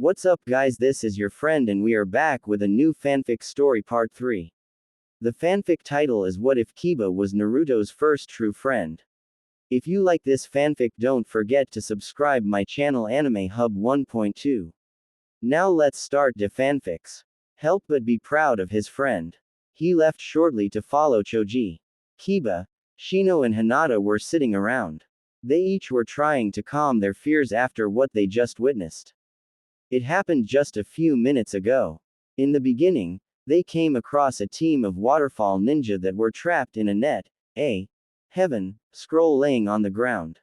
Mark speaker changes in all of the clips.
Speaker 1: What's up guys, this is your friend and we are back with a new fanfic story part 3. The fanfic title is What If Kiba Was Naruto's First True Friend. If you like this fanfic, don't forget to subscribe my channel Anime Hub 1.2. Now let's start the fanfics. Help but be proud of his friend. He left shortly to follow Choji. Kiba, Shino and Hinata were sitting around. They each were trying to calm their fears after what they just witnessed. It happened just a few minutes ago. In the beginning, they came across a team of waterfall ninja that were trapped in a net, heaven, scroll laying on the ground.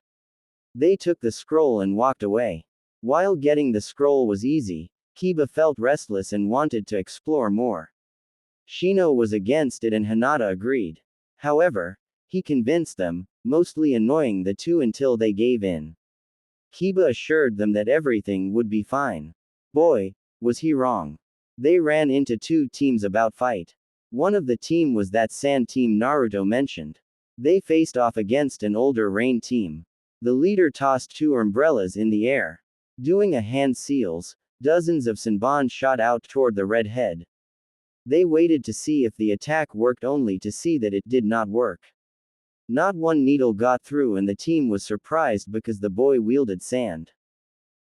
Speaker 1: They took the scroll and walked away. While getting the scroll was easy, Kiba felt restless and wanted to explore more. Shino was against it and Hinata agreed. However, he convinced them, mostly annoying the two until they gave in. Kiba assured them that everything would be fine. Boy, was he wrong. They ran into two teams about fight. One of the team was that sand team Naruto mentioned. They faced off against an older rain team. The leader tossed two umbrellas in the air. Doing a hand seals, dozens of Senbon shot out toward the red head. They waited to see if the attack worked only to see that it did not work. Not one needle got through and the team was surprised because the boy wielded sand.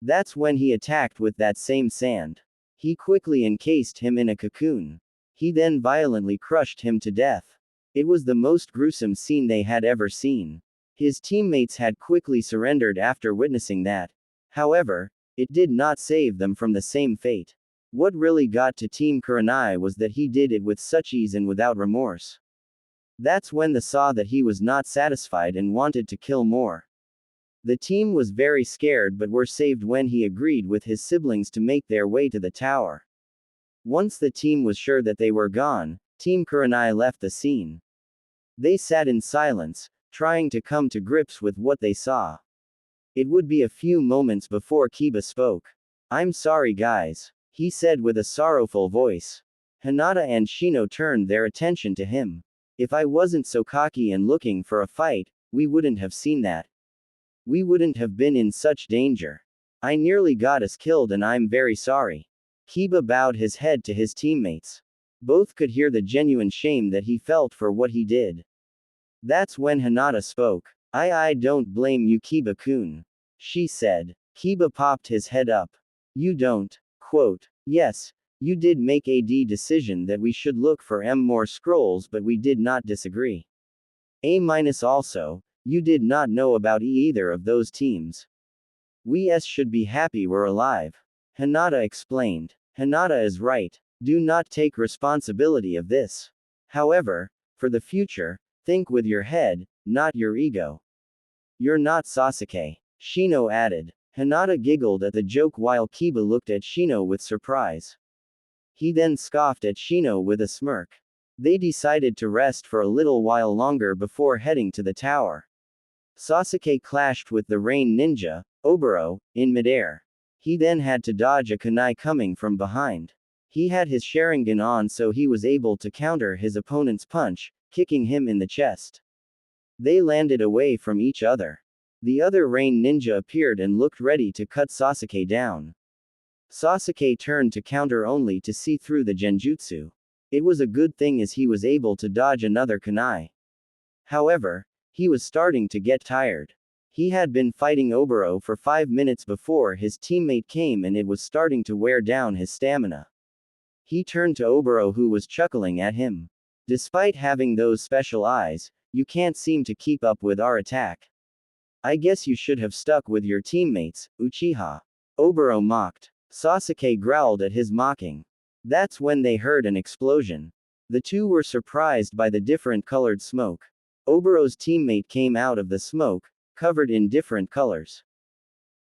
Speaker 1: That's when he attacked with that same sand. He quickly encased him in a cocoon. He then violently crushed him to death. It was the most gruesome scene they had ever seen. His teammates had quickly surrendered after witnessing that. However, it did not save them from the same fate. What really got to Team Kurenai was that he did it with such ease and without remorse. That's when they saw that he was not satisfied and wanted to kill more. The team was very scared but were saved when he agreed with his siblings to make their way to the tower. Once the team was sure that they were gone, Team Kurenai left the scene. They sat in silence, trying to come to grips with what they saw. It would be a few moments before Kiba spoke. "I'm sorry guys," he said with a sorrowful voice. Hinata and Shino turned their attention to him. "If I wasn't so cocky and looking for a fight, we wouldn't have seen that. We wouldn't have been in such danger. I nearly got us killed and I'm very sorry." Kiba bowed his head to his teammates. Both could hear the genuine shame that he felt for what he did. That's when Hinata spoke. I don't blame you Kiba-kun," she said. Kiba popped his head up. "You don't." Quote, "Yes, you did make a decision that we should look for more scrolls but we did not disagree. Also, you did not know about either of those teams. We should be happy we're alive." Hinata explained. "Hinata is right. Do not take responsibility of this. However, for the future, think with your head, not your ego. You're not Sasuke," Shino added. Hinata giggled at the joke while Kiba looked at Shino with surprise. He then scoffed at Shino with a smirk. They decided to rest for a little while longer before heading to the tower. Sasuke clashed with the rain ninja, Oboro, in midair. He then had to dodge a kunai coming from behind. He had his Sharingan on so he was able to counter his opponent's punch, kicking him in the chest. They landed away from each other. The other rain ninja appeared and looked ready to cut Sasuke down. Sasuke turned to counter only to see through the genjutsu. It was a good thing as he was able to dodge another kunai. However, he was starting to get tired. He had been fighting Oboro for 5 minutes before his teammate came and it was starting to wear down his stamina. He turned to Oboro who was chuckling at him. "Despite having those special eyes, you can't seem to keep up with our attack. I guess you should have stuck with your teammates, Uchiha." Oboro mocked. Sasuke growled at his mocking. That's when they heard an explosion. The two were surprised by the different colored smoke. Oboro's teammate came out of the smoke, covered in different colors.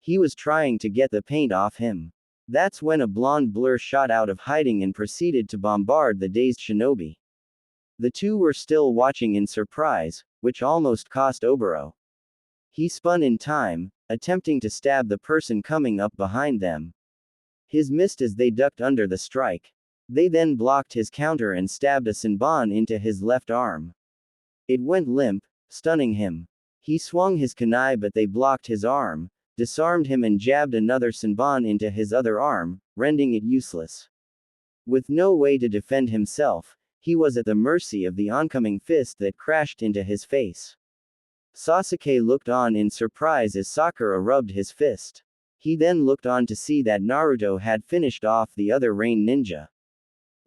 Speaker 1: He was trying to get the paint off him. That's when a blonde blur shot out of hiding and proceeded to bombard the dazed shinobi. The two were still watching in surprise, which almost cost Oboro. He spun in time, attempting to stab the person coming up behind them. His missed as they ducked under the strike. They then blocked his counter and stabbed a Senbon into his left arm. It went limp, stunning him. He swung his kunai but they blocked his arm, disarmed him and jabbed another Senbon into his other arm, rendering it useless. With no way to defend himself, he was at the mercy of the oncoming fist that crashed into his face. Sasuke looked on in surprise as Sakura rubbed his fist. He then looked on to see that Naruto had finished off the other rain ninja.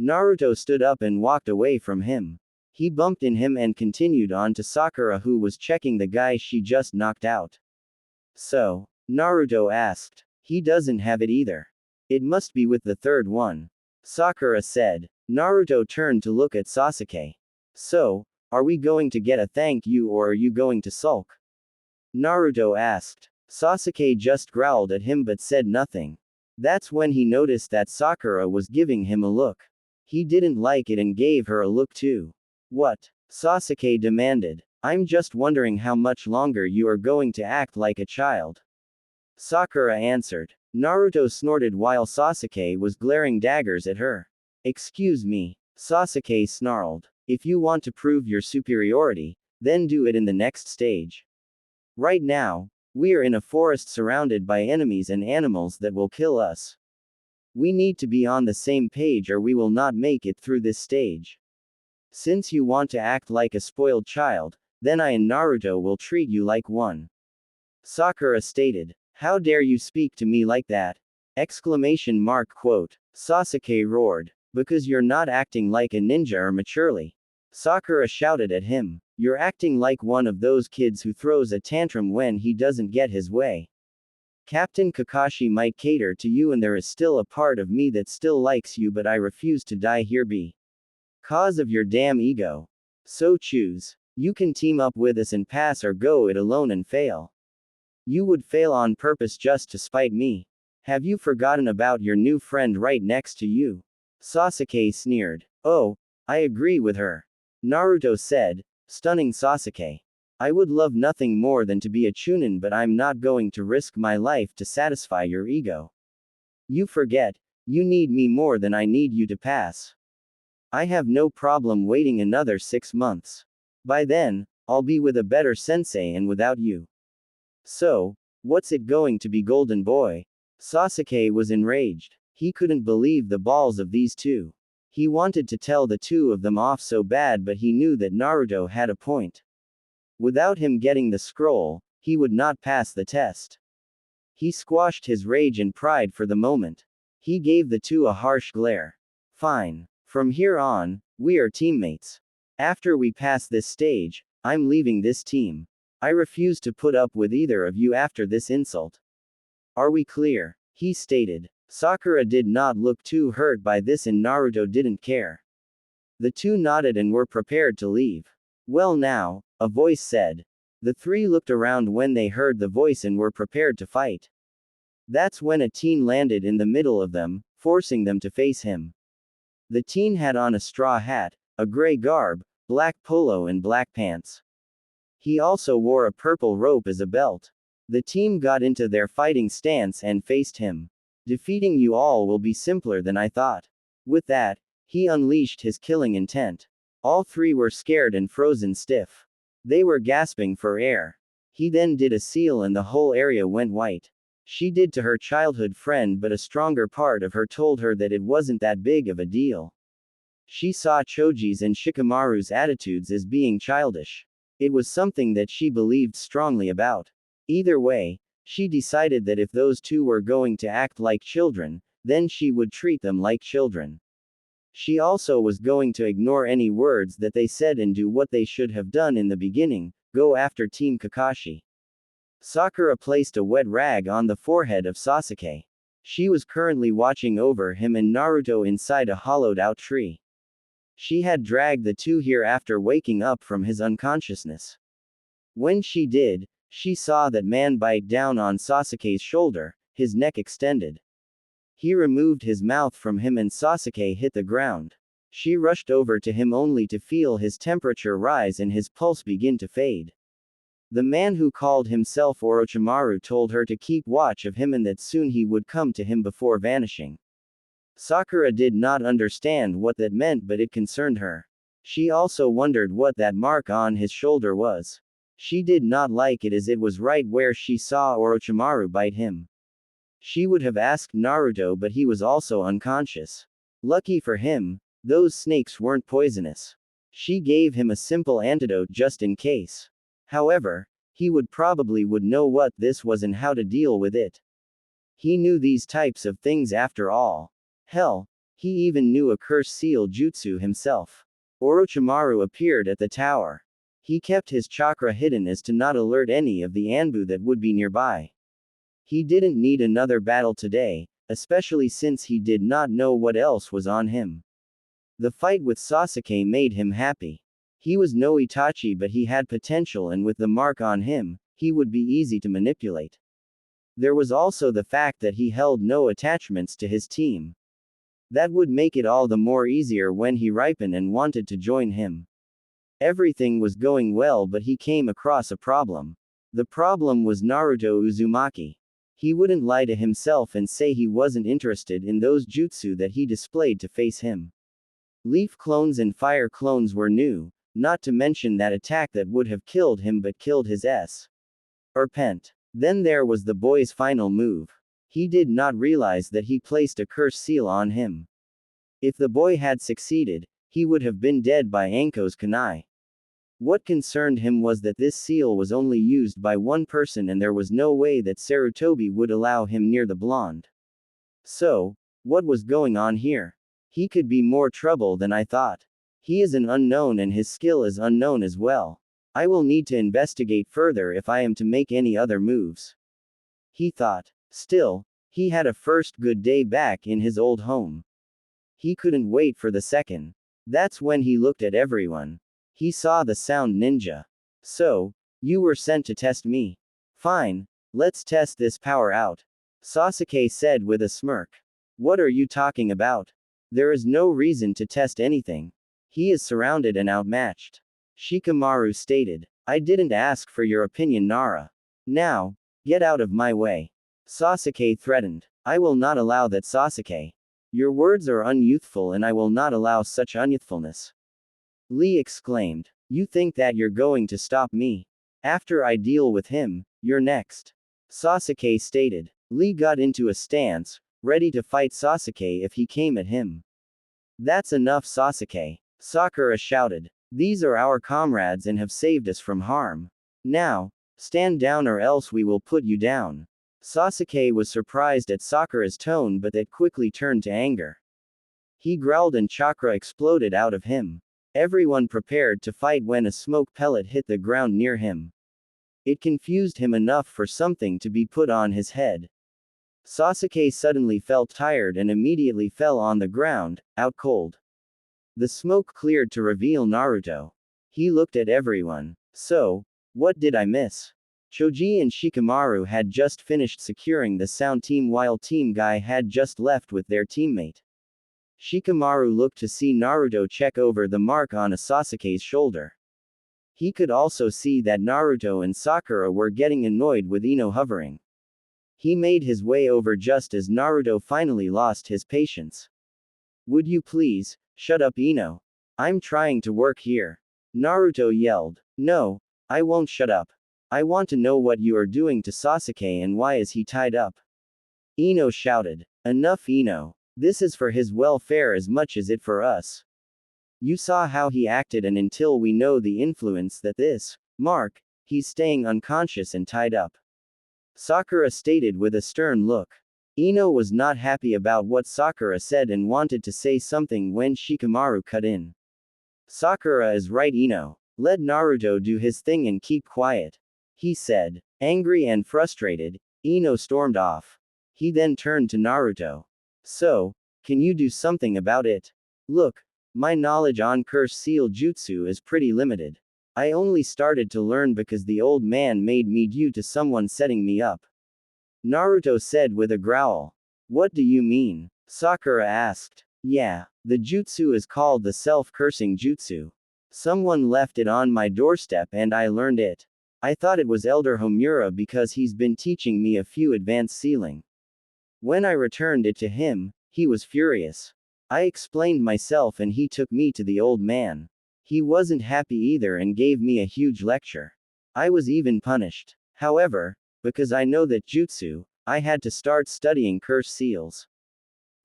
Speaker 1: Naruto stood up and walked away from him. He bumped in him and continued on to Sakura, who was checking the guy she just knocked out. So, Naruto asked. He doesn't have it either. It must be with the third one. Sakura said. Naruto turned to look at Sasuke. So, are we going to get a thank you or are you going to sulk? Naruto asked. Sasuke just growled at him but said nothing. That's when he noticed that Sakura was giving him a look. He didn't like it and gave her a look too. What? Sasuke demanded. I'm just wondering how much longer you are going to act like a child. Sakura answered. Naruto snorted while Sasuke was glaring daggers at her. Excuse me, Sasuke snarled. If you want to prove your superiority, then do it in the next stage. Right now, we are in a forest surrounded by enemies and animals that will kill us. We need to be on the same page or we will not make it through this stage. Since you want to act like a spoiled child, then I and Naruto will treat you like one. Sakura stated. How dare you speak to me like that? Exclamation mark quote. Sasuke roared. Because you're not acting like a ninja or maturely. Sakura shouted at him. You're acting like one of those kids who throws a tantrum when he doesn't get his way. Captain Kakashi might cater to you and there is still a part of me that still likes you, but I refuse to die here because of your damn ego. So choose. You can team up with us and pass or go it alone and fail. You would fail on purpose just to spite me. Have you forgotten about your new friend right next to you? Sasuke sneered. Oh, I agree with her. Naruto said, stunning Sasuke. I would love nothing more than to be a Chunin, but I'm not going to risk my life to satisfy your ego. You forget, you need me more than I need you to pass. I have no problem waiting another 6 months. By then, I'll be with a better sensei and without you. So, what's it going to be, golden boy? Sasuke was enraged. He couldn't believe the balls of these two. He wanted to tell the two of them off so bad, but he knew that Naruto had a point. Without him getting the scroll, he would not pass the test. He squashed his rage and pride for the moment. He gave the two a harsh glare. Fine. From here on, we are teammates. After we pass this stage, I'm leaving this team. I refuse to put up with either of you after this insult. Are we clear? He stated. Sakura did not look too hurt by this and Naruto didn't care. The two nodded and were prepared to leave. Well now, a voice said. The three looked around when they heard the voice and were prepared to fight. That's when a teen landed in the middle of them, forcing them to face him. The teen had on a straw hat, a gray garb, black polo and black pants. He also wore a purple rope as a belt. The team got into their fighting stance and faced him. Defeating you all will be simpler than I thought. With that, he unleashed his killing intent. All three were scared and frozen stiff. They were gasping for air. He then did a seal and the whole area went white. She did to her childhood friend, but a stronger part of her told her that it wasn't that big of a deal. She saw Choji's and Shikamaru's attitudes as being childish. It was something that she believed strongly about. Either way, she decided that if those two were going to act like children, then she would treat them like children. She also was going to ignore any words that they said and do what they should have done in the beginning, go after Team Kakashi. Sakura placed a wet rag on the forehead of Sasuke. She was currently watching over him and Naruto inside a hollowed-out tree. She had dragged the two here after waking up from his unconsciousness. When she did, she saw that man bite down on Sasuke's shoulder, his neck extended. He removed his mouth from him and Sasuke hit the ground. She rushed over to him only to feel his temperature rise and his pulse begin to fade. The man who called himself Orochimaru told her to keep watch of him and that soon he would come to him before vanishing. Sakura did not understand what that meant, but it concerned her. She also wondered what that mark on his shoulder was. She did not like it as it was right where she saw Orochimaru bite him. She would have asked Naruto, but he was also unconscious. Lucky for him, those snakes weren't poisonous. She gave him a simple antidote just in case. However, he would know what this was and how to deal with it. He knew these types of things after all. Hell, he even knew a curse seal jutsu himself. Orochimaru appeared at the tower. He kept his chakra hidden as to not alert any of the Anbu that would be nearby. He didn't need another battle today, especially since he did not know what else was on him. The fight with Sasuke made him happy. He was no Itachi, but he had potential, and with the mark on him, he would be easy to manipulate. There was also the fact that he held no attachments to his team. That would make it all the more easier when he ripened and wanted to join him. Everything was going well, but he came across a problem. The problem was Naruto Uzumaki. He wouldn't lie to himself and say he wasn't interested in those jutsu that he displayed to face him. Leaf clones and fire clones were new, not to mention that attack that would have killed him but killed his Serpent. Then there was the boy's final move. He did not realize that he placed a curse seal on him. If the boy had succeeded, he would have been dead by Anko's kunai. What concerned him was that this seal was only used by one person and there was no way that Sarutobi would allow him near the blonde. So, what was going on here? He could be more trouble than I thought. He is an unknown and his skill is unknown as well. I will need to investigate further if I am to make any other moves. He thought. Still, he had a first good day back in his old home. He couldn't wait for the second. That's when he looked at everyone. He saw the sound ninja. So, you were sent to test me. Fine, let's test this power out. Sasuke said with a smirk. What are you talking about? There is no reason to test anything. He is surrounded and outmatched. Shikamaru stated. I didn't ask for your opinion, Nara. Now, get out of my way. Sasuke threatened. I will not allow that, Sasuke. Your words are unyouthful and I will not allow such unyouthfulness. Lee exclaimed. You think that you're going to stop me? After I deal with him, you're next. Sasuke stated. Lee got into a stance, ready to fight Sasuke if he came at him. That's enough, Sasuke. Sakura shouted. These are our comrades and have saved us from harm. Now, stand down or else we will put you down. Sasuke was surprised at Sakura's tone, but that quickly turned to anger. He growled and chakra exploded out of him. Everyone prepared to fight when a smoke pellet hit the ground near him. It confused him enough for something to be put on his head. Sasuke suddenly felt tired and immediately fell on the ground, out cold. The smoke cleared to reveal Naruto. He looked at everyone. So, what did I miss? Choji and Shikamaru had just finished securing the sound team while Team Guy had just left with their teammate. Shikamaru looked to see Naruto check over the mark on Sasuke's shoulder. He could also see that Naruto and Sakura were getting annoyed with Ino hovering. He made his way over just as Naruto finally lost his patience. Would you please, shut up, Ino? I'm trying to work here. Naruto yelled. No, I won't shut up. I want to know what you are doing to Sasuke and why is he tied up? Ino shouted. Enough, Ino. This is for his welfare as much as it for us. You saw how he acted, and until we know the influence that this mark, he's staying unconscious and tied up. Sakura stated with a stern look. Ino was not happy about what Sakura said and wanted to say something when Shikamaru cut in. Sakura is right, Ino. Let Naruto do his thing and keep quiet. He said. Angry and frustrated, Ino stormed off. He then turned to Naruto. So, can you do something about it? Look, my knowledge on curse seal jutsu is pretty limited. I only started to learn because the old man made me due to someone setting me up. Naruto said with a growl. What do you mean? Sakura asked. Yeah, the jutsu is called the self-cursing jutsu. Someone left it on my doorstep and I learned it. I thought it was Elder Homura because he's been teaching me a few advanced sealing. When I returned it to him, he was furious. I explained myself and he took me to the old man. He wasn't happy either and gave me a huge lecture. I was even punished. However, because I know that jutsu, I had to start studying curse seals.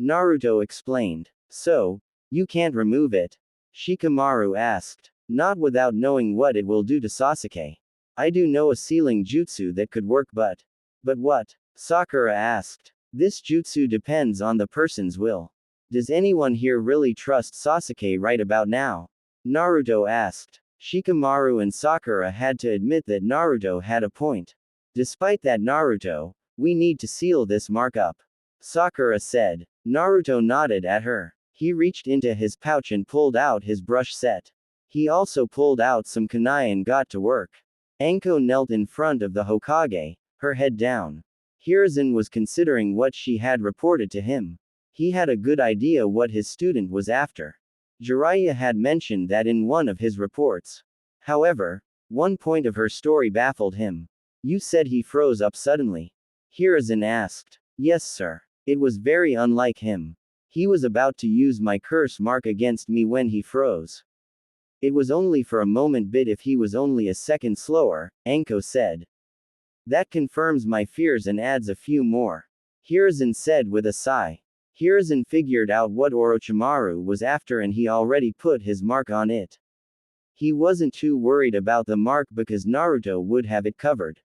Speaker 1: Naruto explained. So, you can't remove it? Shikamaru asked. Not without knowing what it will do to Sasuke. I do know a sealing jutsu that could work but. But what? Sakura asked. This jutsu depends on the person's will. Does anyone here really trust Sasuke right about now? Naruto asked. Shikamaru and Sakura had to admit that Naruto had a point. Despite that, Naruto, we need to seal this mark up. Sakura said. Naruto nodded at her. He reached into his pouch and pulled out his brush set. He also pulled out some kunai and got to work. Anko knelt in front of the Hokage, her head down. Hiruzen was considering what she had reported to him. He had a good idea what his student was after. Jiraiya had mentioned that in one of his reports. However, one point of her story baffled him. You said he froze up suddenly. Hiruzen asked. Yes, sir. It was very unlike him. He was about to use my curse mark against me when he froze. It was only for a moment, but if he was only a second slower, Anko said. That confirms my fears and adds a few more. Hiruzen said with a sigh. Hiruzen figured out what Orochimaru was after and he already put his mark on it. He wasn't too worried about the mark because Naruto would have it covered.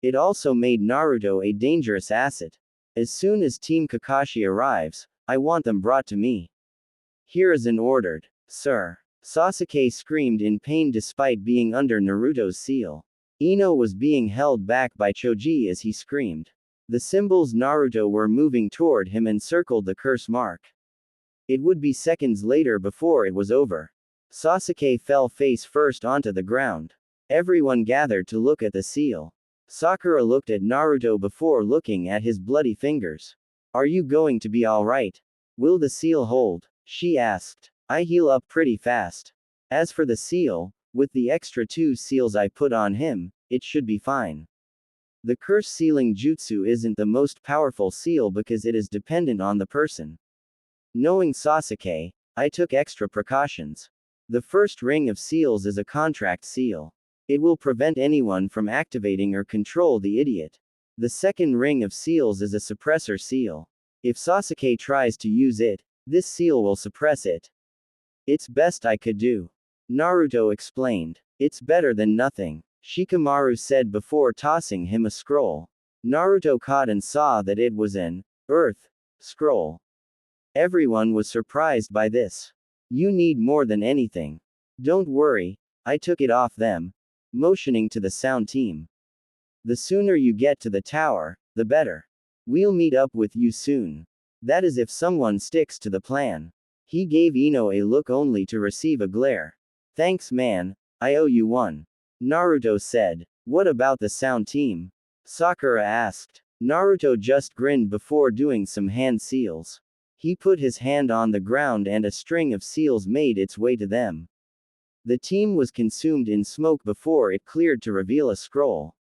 Speaker 1: It also made Naruto a dangerous asset. As soon as Team Kakashi arrives, I want them brought to me. Hiruzen ordered. Sir. Sasuke screamed in pain despite being under Naruto's seal. Ino was being held back by Choji as he screamed. The symbols Naruto were moving toward him and circled the curse mark. It would be seconds later before it was over. Sasuke fell face first onto the ground. Everyone gathered to look at the seal. Sakura looked at Naruto before looking at his bloody fingers. Are you going to be alright? Will the seal hold? She asked. I heal up pretty fast. As for the seal, with the extra 2 seals I put on him, it should be fine. The curse sealing jutsu isn't the most powerful seal because it is dependent on the person. Knowing Sasuke, I took extra precautions. The first ring of seals is a contract seal. It will prevent anyone from activating or control the idiot. The second ring of seals is a suppressor seal. If Sasuke tries to use it, this seal will suppress it. It's best I could do. Naruto explained. It's better than nothing. Shikamaru said before tossing him a scroll. Naruto caught and saw that it was an earth scroll. Everyone was surprised by this. You need more than anything. Don't worry, I took it off them. Motioning to the sound team. The sooner you get to the tower, the better. We'll meet up with you soon. That is if someone sticks to the plan. He gave Ino a look only to receive a glare. Thanks man, I owe you one. Naruto said. What about the sound team? Sakura asked. Naruto just grinned before doing some hand seals. He put his hand on the ground and a string of seals made its way to them. The team was consumed in smoke before it cleared to reveal a scroll.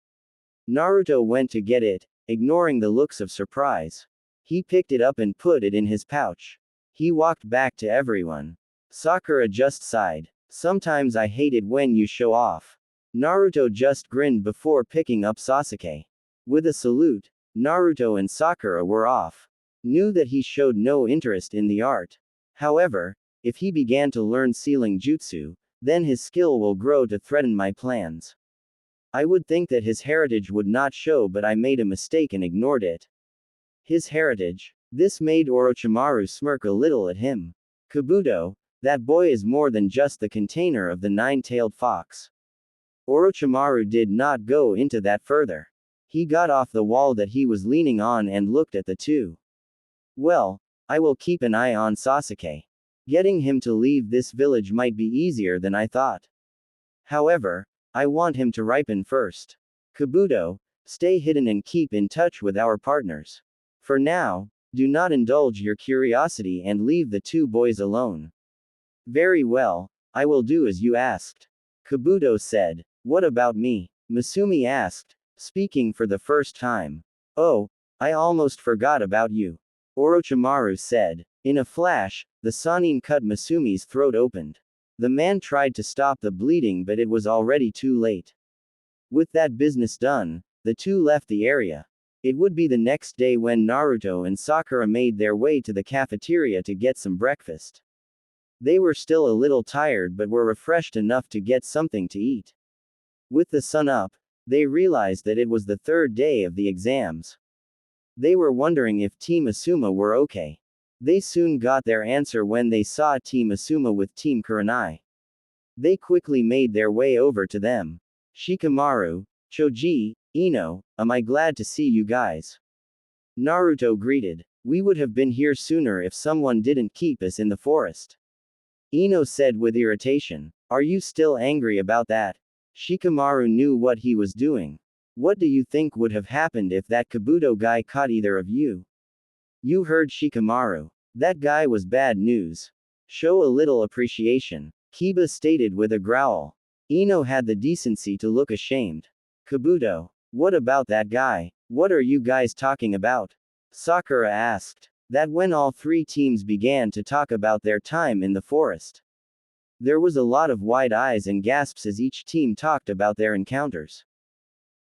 Speaker 1: Naruto went to get it, ignoring the looks of surprise. He picked it up and put it in his pouch. He walked back to everyone. Sakura just sighed. Sometimes I hate it when you show off. Naruto just grinned before picking up Sasuke. With a salute, Naruto and Sakura were off. Knew that he showed no interest in the art. However, if he began to learn sealing jutsu, then his skill will grow to threaten my plans. I would think that his heritage would not show, but I made a mistake and ignored it. His heritage? This made Orochimaru smirk a little at him. Kabuto, that boy is more than just the container of the 9-tailed fox. Orochimaru did not go into that further. He got off the wall that he was leaning on and looked at the two. Well, I will keep an eye on Sasuke. Getting him to leave this village might be easier than I thought. However, I want him to ripen first. Kabuto, stay hidden and keep in touch with our partners. For now, do not indulge your curiosity and leave the two boys alone. Very well, I will do as you asked. Kabuto said. What about me? Masumi asked, speaking for the first time. Oh, I almost forgot about you. Orochimaru said. In a flash, the Sannin cut Masumi's throat opened. The man tried to stop the bleeding but it was already too late. With that business done, the two left the area. It would be the next day when Naruto and Sakura made their way to the cafeteria to get some breakfast. They were still a little tired but were refreshed enough to get something to eat. With the sun up, they realized that it was the third day of the exams. They were wondering if Team Asuma were okay. They soon got their answer when they saw Team Asuma with Team Kurenai. They quickly made their way over to them. Shikamaru, Choji, Ino, am I glad to see you guys. Naruto greeted. We would have been here sooner if someone didn't keep us in the forest. Ino said with irritation. Are you still angry about that? Shikamaru knew what he was doing. What do you think would have happened if that Kabuto guy caught either of you? You heard Shikamaru. That guy was bad news. Show a little appreciation, Kiba stated with a growl. Ino had the decency to look ashamed. Kabuto. What about that guy? What are you guys talking about? Sakura asked. That when all three teams began to talk about their time in the forest. There was a lot of wide eyes and gasps as each team talked about their encounters.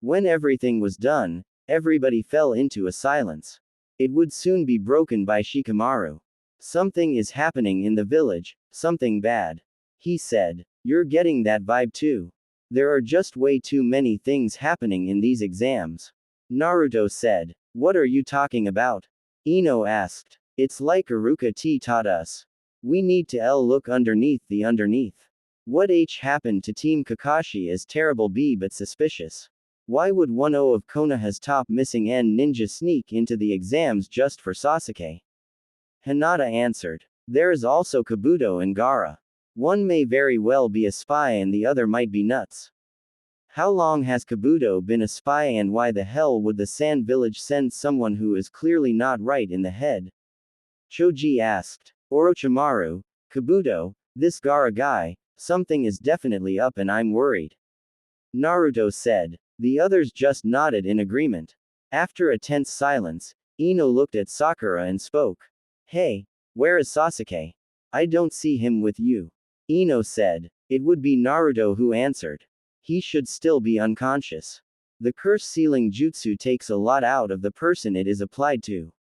Speaker 1: When everything was done, everybody fell into a silence. It would soon be broken by Shikamaru. Something is happening in the village, something bad. He said. You're getting that vibe too. There are just way too many things happening in these exams. Naruto said. What are you talking about? Ino asked. It's like Iruka T taught us. We need to look underneath the underneath. What happened to Team Kakashi is terrible but suspicious. Why would 1-0 of Konoha's top missing ninja sneak into the exams just for Sasuke? Hinata answered. There is also Kabuto and Gaara. One may very well be a spy and the other might be nuts. How long has Kabuto been a spy and why the hell would the Sand Village send someone who is clearly not right in the head? Choji asked. Orochimaru, Kabuto, this Gaara guy, something is definitely up and I'm worried. Naruto said. The others just nodded in agreement. After a tense silence, Ino looked at Sakura and spoke. Hey, where is Sasuke? I don't see him with you. Ino said. It would be Naruto who answered. He should still be unconscious. The curse sealing jutsu takes a lot out of the person it is applied to.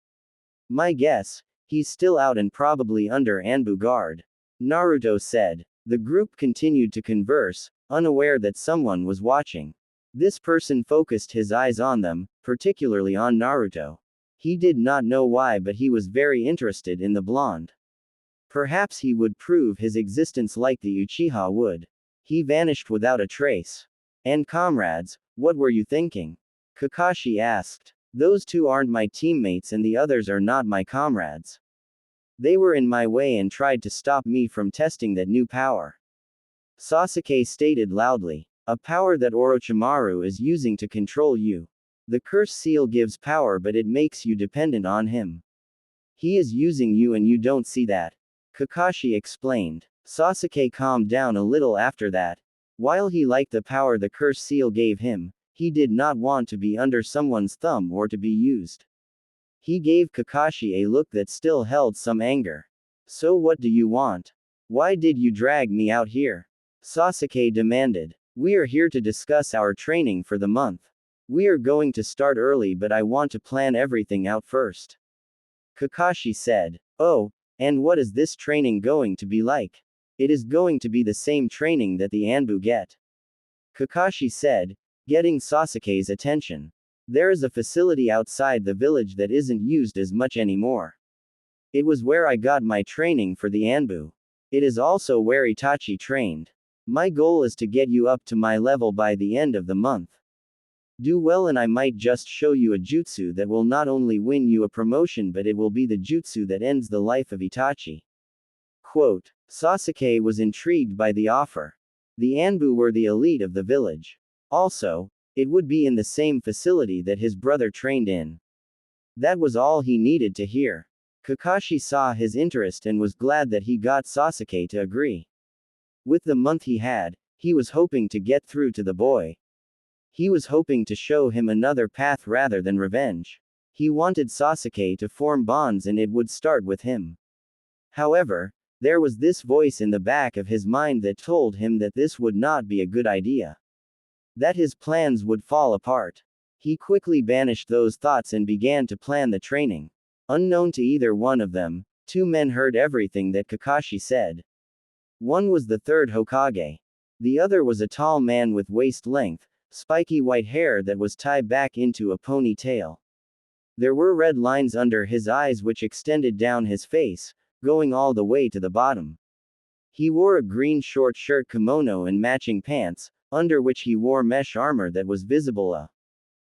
Speaker 1: My guess, he's still out and probably under Anbu guard. Naruto said. The group continued to converse, unaware that someone was watching. This person focused his eyes on them, particularly on Naruto. He did not know why, but he was very interested in the blonde. Perhaps he would prove his existence like the Uchiha would. He vanished without a trace. And comrades, what were you thinking? Kakashi asked. Those two aren't my teammates and the others are not my comrades. They were in my way and tried to stop me from testing that new power. Sasuke stated loudly. A power that Orochimaru is using to control you. The curse seal gives power but it makes you dependent on him. He is using you and you don't see that. Kakashi explained. Sasuke calmed down a little after that. While he liked the power the curse seal gave him, he did not want to be under someone's thumb or to be used. He gave Kakashi a look that still held some anger. So what do you want? Why did you drag me out here? Sasuke demanded. We are here to discuss our training for the month. We are going to start early but I want to plan everything out first. Kakashi said. Oh, and what is this training going to be like? It is going to be the same training that the Anbu get. Kakashi said, getting Sasuke's attention. There is a facility outside the village that isn't used as much anymore. It was where I got my training for the Anbu. It is also where Itachi trained. My goal is to get you up to my level by the end of the month. Do well and I might just show you a jutsu that will not only win you a promotion but it will be the jutsu that ends the life of Itachi. Quote. Sasuke was intrigued by the offer. The Anbu were the elite of the village. Also, it would be in the same facility that his brother trained in. That was all he needed to hear. Kakashi saw his interest and was glad that he got Sasuke to agree. With the month he was hoping to get through to the boy. He was hoping to show him another path rather than revenge. He wanted Sasuke to form bonds and it would start with him. However, there was this voice in the back of his mind that told him that this would not be a good idea. that his plans would fall apart. He quickly banished those thoughts and began to plan the training. Unknown to either one of them, two men heard everything that Kakashi said. One was the third Hokage. The other was a tall man with waist-length, spiky white hair that was tied back into a ponytail. There were red lines under his eyes which extended down his face, going all the way to the bottom. He wore a green short shirt kimono and matching pants, under which he wore mesh armor that was visible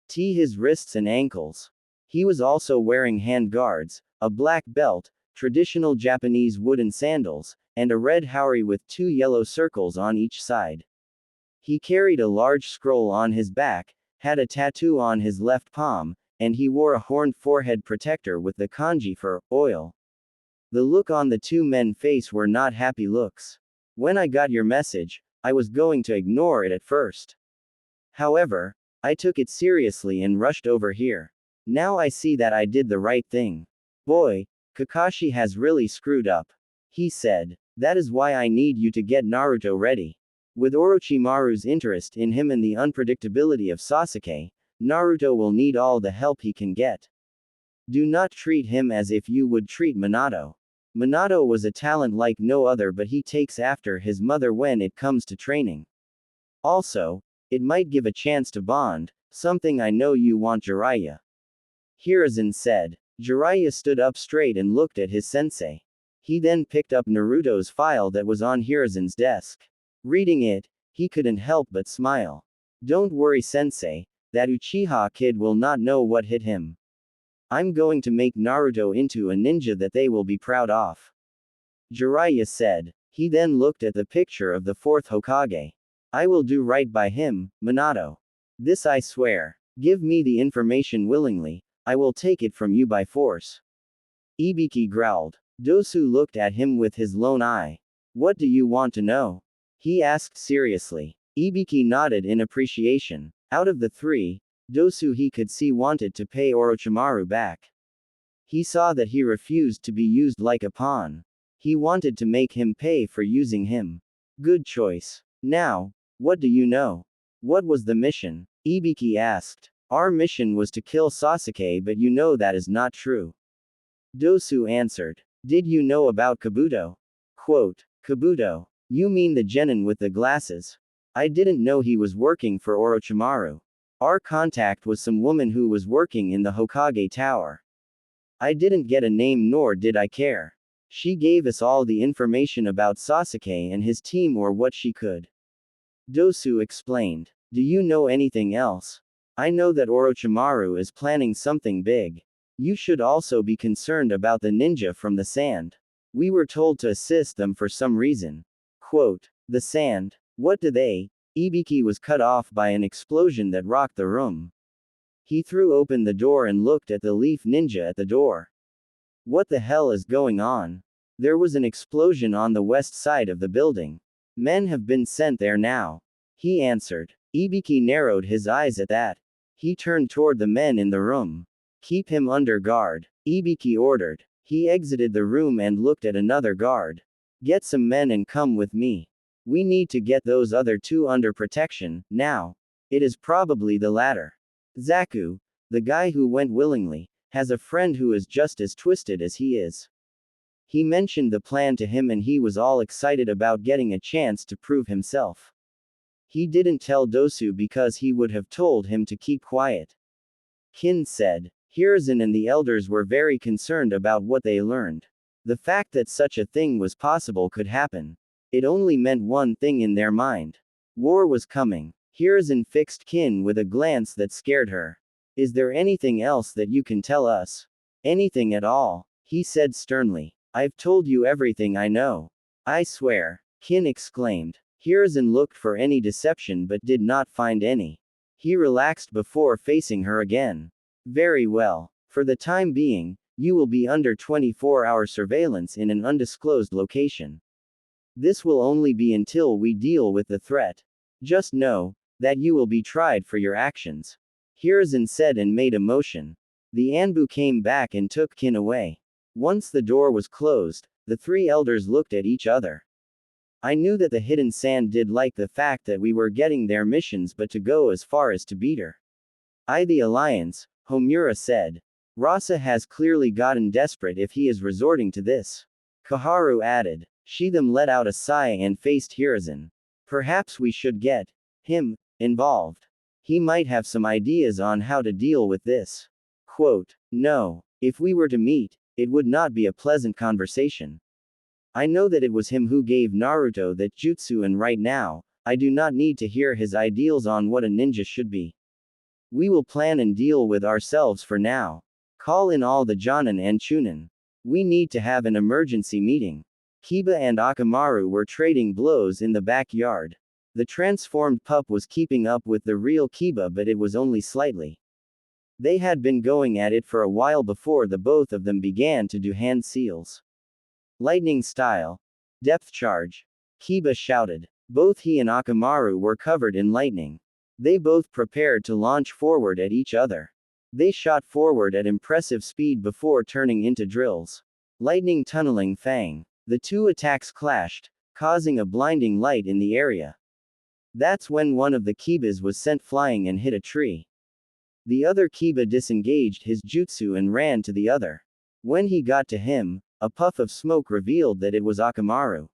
Speaker 1: to his wrists and ankles. He was also wearing hand guards, a black belt, traditional Japanese wooden sandals, and a red haori with two yellow circles on each side. He carried a large scroll on his back, had a tattoo on his left palm, and he wore a horned forehead protector with the kanji for oil. The look on the two men's face were not happy looks. When I got your message, I was going to ignore it at first. However, I took it seriously and rushed over here. Now I see that I did the right thing. Boy, Kakashi has really screwed up. He said. That is why I need you to get Naruto ready. With Orochimaru's interest in him and the unpredictability of Sasuke, Naruto will need all the help he can get. Do not treat him as if you would treat Minato. Minato was a talent like no other, but he takes after his mother when it comes to training. Also, it might give a chance to bond, something I know you want. Jiraiya. Hiruzen said. Jiraiya stood up straight and looked at his sensei. He then picked up Naruto's file that was on Hiruzen's desk. Reading it, he couldn't help but smile. Don't worry, sensei, that Uchiha kid will not know what hit him. I'm going to make Naruto into a ninja that they will be proud of. Jiraiya said. He then looked at the picture of the fourth Hokage. I will do right by him, Minato. This I swear. Give me the information willingly, I will take it from you by force. Ibiki growled. Dosu looked at him with his lone eye. What do you want to know? He asked seriously. Ibiki nodded in appreciation. Out of the three, Dosu he could see wanted to pay Orochimaru back. He saw that he refused to be used like a pawn. He wanted to make him pay for using him. Good choice. Now, what do you know? What was the mission? Ibiki asked. Our mission was to kill Sasuke, but you know that is not true. Dosu answered. Did you know about Kabuto? Quote, Kabuto. You mean the genin with the glasses? I didn't know he was working for Orochimaru. Our contact was some woman who was working in the Hokage Tower. I didn't get a name nor did I care. She gave us all the information about Sasuke and his team or what she could. Dosu explained. Do you know anything else? I know that Orochimaru is planning something big. You should also be concerned about the ninja from the sand. We were told to assist them for some reason. Quote, the sand. What do they? Ibiki was cut off by an explosion that rocked the room. He threw open the door and looked at the leaf ninja at the door. What the hell is going on? There was an explosion on the west side of the building. Men have been sent there now. He answered. Ibiki narrowed his eyes at that. He turned toward the men in the room. Keep him under guard, Ibiki ordered. He exited the room and looked at another guard. Get some men and come with me. We need to get those other two under protection, now. It is probably the latter. Zaku, the guy who went willingly, has a friend who is just as twisted as he is. He mentioned the plan to him and he was all excited about getting a chance to prove himself. He didn't tell Dosu because he would have told him to keep quiet. Kin said. Hiruzen and the elders were very concerned about what they learned. The fact that such a thing was possible could happen. It only meant one thing in their mind. War was coming. Hiruzen fixed Kin with a glance that scared her. Is there anything else that you can tell us? Anything at all? He said sternly. I've told you everything I know. I swear. Kin exclaimed. Hiruzen looked for any deception but did not find any. He relaxed before facing her again. Very well. For the time being, you will be under 24-hour surveillance in an undisclosed location. This will only be until we deal with the threat. Just know that you will be tried for your actions. Hiruzen said and made a motion. The Anbu came back and took Kin away. Once the door was closed, the three elders looked at each other. I knew that the hidden sand did like the fact that we were getting their missions, but to go as far as to beat her. The alliance, Homura said. Rasa has clearly gotten desperate if he is resorting to this. Kaharu added. Shidam let out a sigh and faced Hiruzen. Perhaps we should get him involved. He might have some ideas on how to deal with this. Quote, no. If we were to meet, it would not be a pleasant conversation. I know that it was him who gave Naruto that jutsu, and right now, I do not need to hear his ideals on what a ninja should be. We will plan and deal with ourselves for now. Call in all the Jonin and Chunin. We need to have an emergency meeting. Kiba and Akamaru were trading blows in the backyard. The transformed pup was keeping up with the real Kiba, but it was only slightly. They had been going at it for a while before the both of them began to do hand seals. Lightning style. Depth charge. Kiba shouted. Both he and Akamaru were covered in lightning. They both prepared to launch forward at each other. They shot forward at impressive speed before turning into drills. Lightning tunneling fang. The two attacks clashed, causing a blinding light in the area. That's when one of the Kibas was sent flying and hit a tree. The other Kiba disengaged his jutsu and ran to the other. When he got to him, a puff of smoke revealed that it was Akamaru.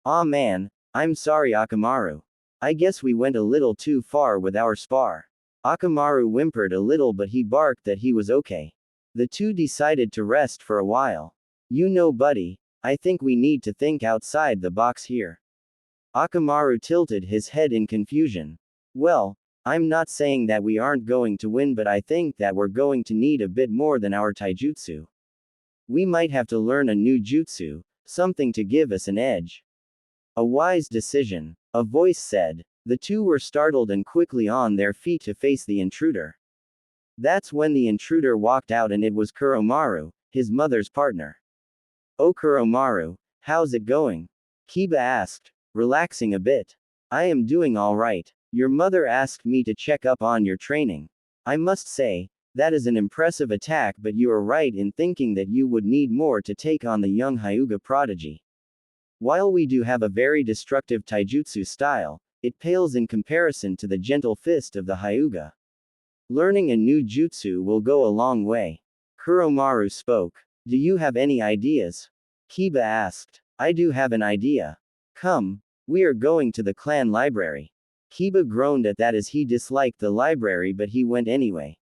Speaker 1: Aw man, I'm sorry Akamaru. I guess we went a little too far with our spar. Akamaru whimpered a little, but he barked that he was okay. The two decided to rest for a while. You know buddy, I think we need to think outside the box here. Akamaru tilted his head in confusion. Well, I'm not saying that we aren't going to win, but I think that we're going to need a bit more than our taijutsu. We might have to learn a new jutsu, something to give us an edge. A wise decision, a voice said. The two were startled and quickly on their feet to face the intruder. That's when the intruder walked out, and it was Kuromaru, his mother's partner. Oh Kuromaru, how's it going? Kiba asked, relaxing a bit. I am doing all right. Your mother asked me to check up on your training. I must say, that is an impressive attack, but you are right in thinking that you would need more to take on the young Hyuga prodigy. While we do have a very destructive taijutsu style, it pales in comparison to the gentle fist of the Hyuga. Learning a new jutsu will go a long way. Kuromaru spoke. Do you have any ideas? Kiba asked. I do have an idea. Come, we are going to the clan library. Kiba groaned at that as he disliked the library, but he went anyway.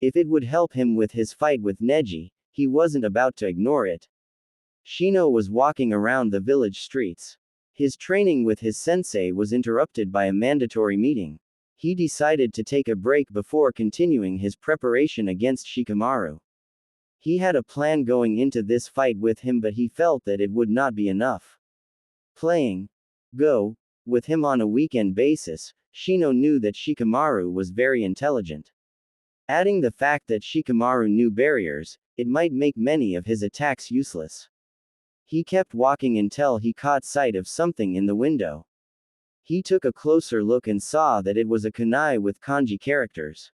Speaker 1: If it would help him with his fight with Neji, he wasn't about to ignore it. Shino was walking around the village streets. His training with his sensei was interrupted by a mandatory meeting. He decided to take a break before continuing his preparation against Shikamaru. He had a plan going into this fight with him, but he felt that it would not be enough. Playing Go with him on a weekend basis, Shino knew that Shikamaru was very intelligent. Adding the fact that Shikamaru knew barriers, it might make many of his attacks useless. He kept walking until he caught sight of something in the window. He took a closer look and saw that it was a kunai with kanji characters.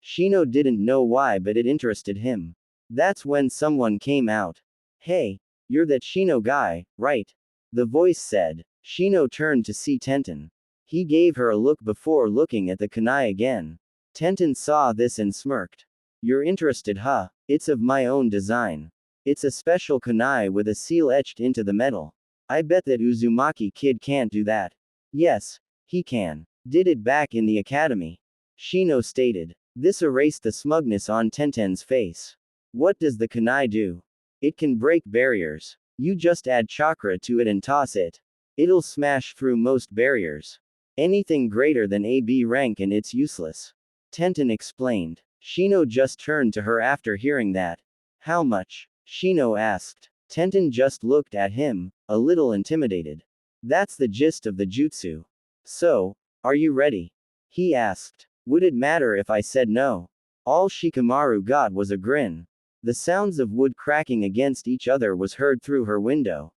Speaker 1: Shino didn't know why, but it interested him. That's when someone came out. Hey, you're that Shino guy, right? The voice said. Shino turned to see Tenten. He gave her a look before looking at the kunai again. Tenten saw this and smirked. You're interested, huh? It's of my own design. It's a special kunai with a seal etched into the metal. I bet that Uzumaki kid can't do that. Yes, he can. Did it back in the academy. Shino stated. This erased the smugness on Tenten's face. What does the kunai do? It can break barriers. You just add chakra to it and toss it. It'll smash through most barriers. Anything greater than AB rank and it's useless. Tenten explained. Shino just turned to her after hearing that. How much? Shino asked. Tenten just looked at him, a little intimidated. That's the gist of the jutsu. So, are you ready? He asked. Would it matter if I said no? All Shikamaru got was a grin. The sounds of wood cracking against each other was heard through her window.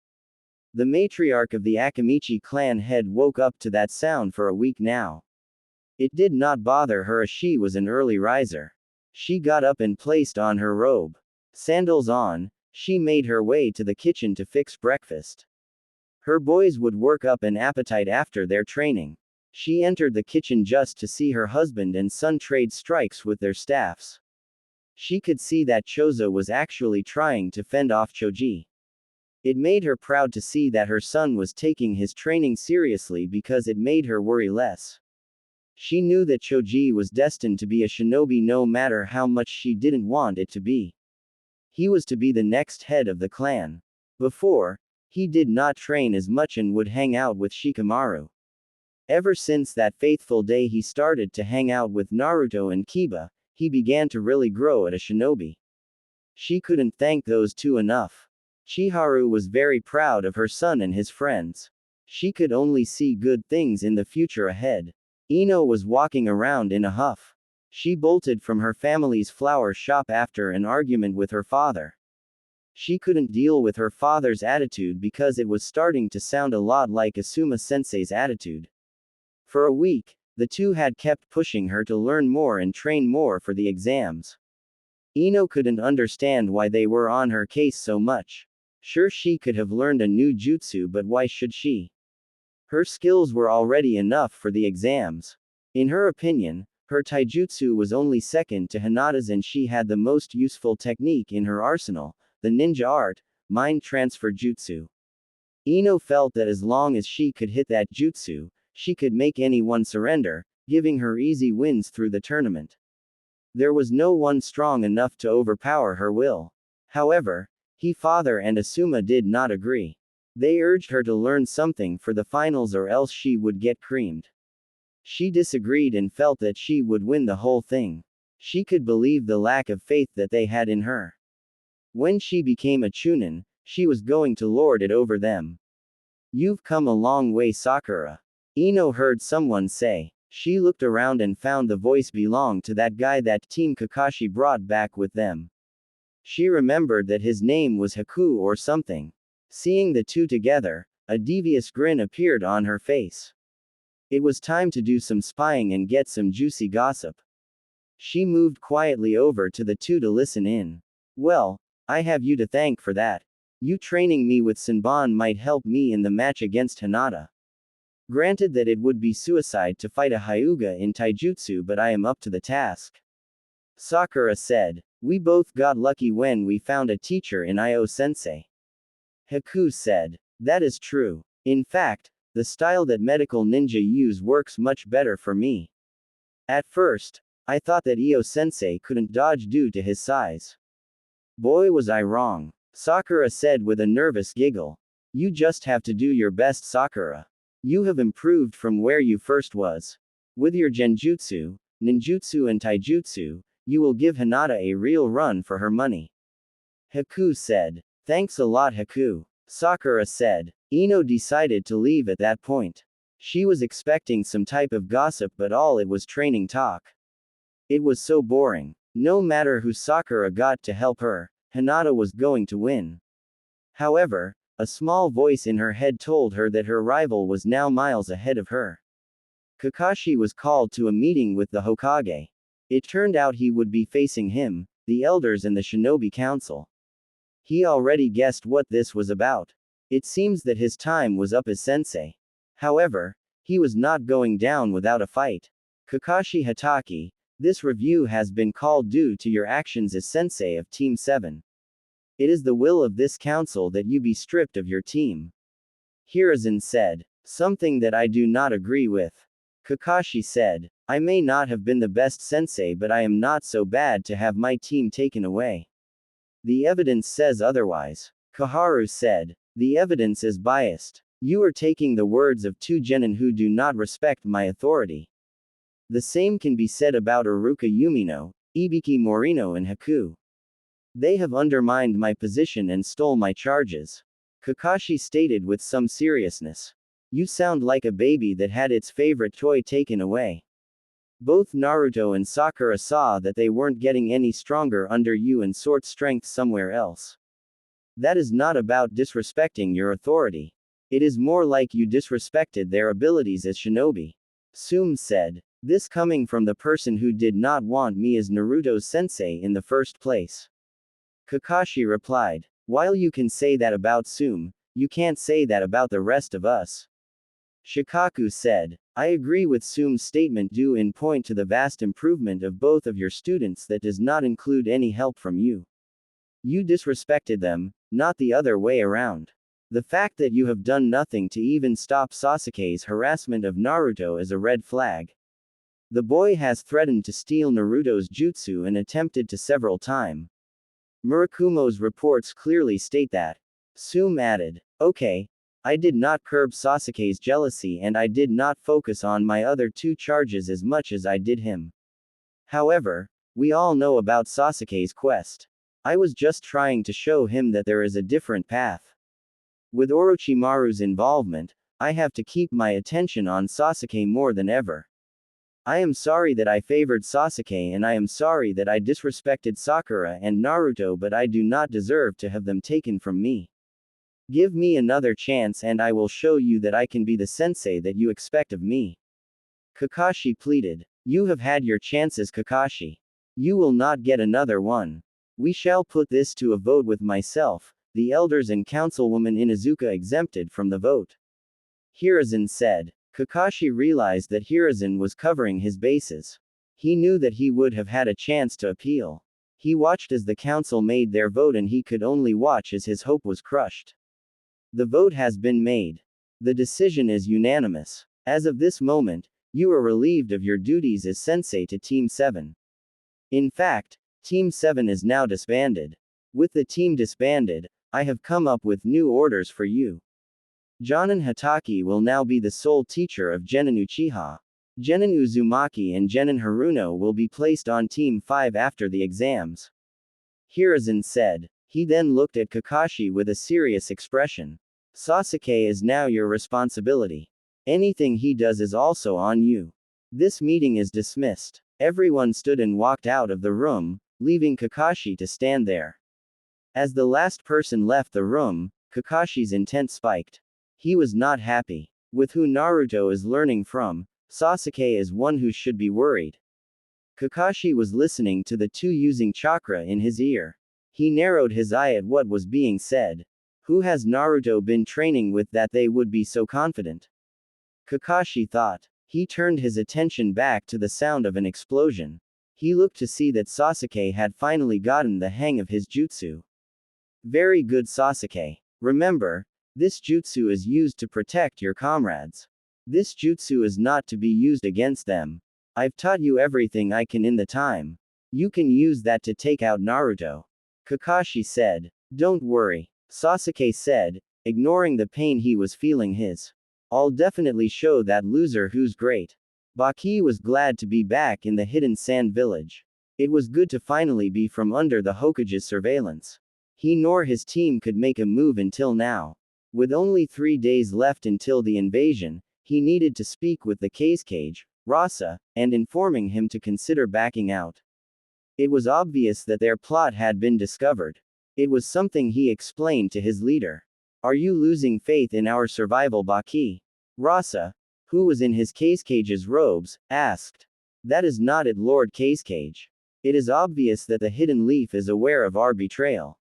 Speaker 1: The matriarch of the Akamichi clan had woke up to that sound for a week now. It did not bother her as she was an early riser. She got up and placed on her robe. Sandals on, she made her way to the kitchen to fix breakfast. Her boys would work up an appetite after their training. She entered the kitchen just to see her husband and son trade strikes with their staffs. She could see that Chozo was actually trying to fend off Choji. It made her proud to see that her son was taking his training seriously because it made her worry less. She knew that Choji was destined to be a shinobi no matter how much she didn't want it to be. He was to be the next head of the clan. Before, he did not train as much and would hang out with Shikamaru. Ever since that fateful day he started to hang out with Naruto and Kiba, he began to really grow at a shinobi. She couldn't thank those two enough. Chiharu was very proud of her son and his friends. She could only see good things in the future ahead. Ino was walking around in a huff. She bolted from her family's flower shop after an argument with her father. She couldn't deal with her father's attitude because it was starting to sound a lot like Asuma-sensei's attitude. For a week, the two had kept pushing her to learn more and train more for the exams. Ino couldn't understand why they were on her case so much. Sure, she could have learned a new jutsu, but why should she? Her skills were already enough for the exams. In her opinion, her taijutsu was only second to Hinata's and she had the most useful technique in her arsenal, the ninja art, mind transfer jutsu. Ino felt that as long as she could hit that jutsu, she could make anyone surrender, giving her easy wins through the tournament. There was no one strong enough to overpower her will. However, father and Asuma did not agree. They urged her to learn something for the finals or else she would get creamed. She disagreed and felt that she would win the whole thing. She could believe the lack of faith that they had in her. When she became a chunin, she was going to lord it over them. You've come a long way, Sakura. Ino heard someone say. She looked around and found the voice belonged to that guy that Team Kakashi brought back with them. She remembered that his name was Haku or something. Seeing the two together, a devious grin appeared on her face. It was time to do some spying and get some juicy gossip. She moved quietly over to the two to listen in. Well, I have you to thank for that. You training me with Senbon might help me in the match against Hinata. Granted that it would be suicide to fight a Hyuga in taijutsu, but I am up to the task. Sakura said. We both got lucky when we found a teacher in Io-sensei. Haku said. That is true. In fact, the style that medical ninja use works much better for me. At first, I thought that Io-sensei couldn't dodge due to his size. Boy, was I wrong. Sakura said with a nervous giggle. You just have to do your best, Sakura. You have improved from where you first was. With your genjutsu, ninjutsu and taijutsu, you will give Hinata a real run for her money. Haku said. Thanks a lot, Haku. Sakura said. Ino decided to leave at that point. She was expecting some type of gossip, but all it was training talk. It was so boring. No matter who Sakura got to help her, Hinata was going to win. However, a small voice in her head told her that her rival was now miles ahead of her. Kakashi was called to a meeting with the Hokage. It turned out he would be facing him, the elders and the Shinobi Council. He already guessed what this was about. It seems that his time was up as sensei. However, he was not going down without a fight. Kakashi Hatake, this review has been called due to your actions as sensei of Team 7. It is the will of this council that you be stripped of your team. Hiruzen said. Something that I do not agree with. Kakashi said. I may not have been the best sensei, but I am not so bad to have my team taken away. The evidence says otherwise. Kaharu said. The evidence is biased. You are taking the words of two genin who do not respect my authority. The same can be said about Iruka Yumino, Ibiki Morino and Haku. They have undermined my position and stole my charges. Kakashi stated with some seriousness. You sound like a baby that had its favorite toy taken away. Both Naruto and Sakura saw that they weren't getting any stronger under you and sought strength somewhere else. That is not about disrespecting your authority. It is more like you disrespected their abilities as shinobi. Sum said. This coming from the person who did not want me as Naruto's sensei in the first place. Kakashi replied. While you can say that about Sum, You can't say that about the rest of us. Shikaku said. I agree with Sume's statement due in point to the vast improvement of both of your students that does not include any help from you. You disrespected them, not the other way around. The fact that you have done nothing to even stop Sasuke's harassment of Naruto is a red flag. The boy has threatened to steal Naruto's jutsu and attempted to several times. Murakumo's reports clearly state that. Sume added, okay, I did not curb Sasuke's jealousy and I did not focus on my other two charges as much as I did him. However, we all know about Sasuke's quest. I was just trying to show him that there is a different path. With Orochimaru's involvement, I have to keep my attention on Sasuke more than ever. I am sorry that I favored Sasuke and I am sorry that I disrespected Sakura and Naruto, but I do not deserve to have them taken from me. Give me another chance and I will show you that I can be the sensei that you expect of me. Kakashi pleaded. You have had your chances, Kakashi. You will not get another one. We shall put this to a vote with myself, the elders and councilwoman Inuzuka exempted from the vote. Hiruzen said. Kakashi realized that Hiruzen was covering his bases. He knew that he would have had a chance to appeal. He watched as the council made their vote and he could only watch as his hope was crushed. The vote has been made. The decision is unanimous. As of this moment, you are relieved of your duties as sensei to Team 7. In fact, Team 7 is now disbanded. With the team disbanded, I have come up with new orders for you. Jonin Hatake will now be the sole teacher of Genin Uchiha. Genin Uzumaki and Genin Haruno will be placed on Team 5 after the exams. Hiruzen said. He then looked at Kakashi with a serious expression. Sasuke is now your responsibility. Anything he does is also on you. This meeting is dismissed. Everyone stood and walked out of the room, leaving Kakashi to stand there. As the last person left the room, Kakashi's intent spiked. He was not happy. With who Naruto is learning from, Sasuke is one who should be worried. Kakashi was listening to the two using chakra in his ear. He narrowed his eye at what was being said. Who has Naruto been training with that they would be so confident? Kakashi thought. He turned his attention back to the sound of an explosion. He looked to see that Sasuke had finally gotten the hang of his jutsu. Very good, Sasuke. Remember, this jutsu is used to protect your comrades. This jutsu is not to be used against them. I've taught you everything I can in the time. You can use that to take out Naruto. Kakashi said. Don't worry, Sasuke said, ignoring the pain he was feeling. I'll definitely show that loser who's great. Baki was glad to be back in the hidden sand village. It was good to finally be from under the Hokage's surveillance. He nor his team could make a move until now. With only 3 days left until the invasion, he needed to speak with the Kazekage, Rasa, and informing him to consider backing out. It was obvious that their plot had been discovered. It was something he explained to his leader. Are you losing faith in our survival, Baki? Rasa, who was in his Kazecage's robes, asked. That is not it, Lord Kazekage. It is obvious that the Hidden Leaf is aware of our betrayal.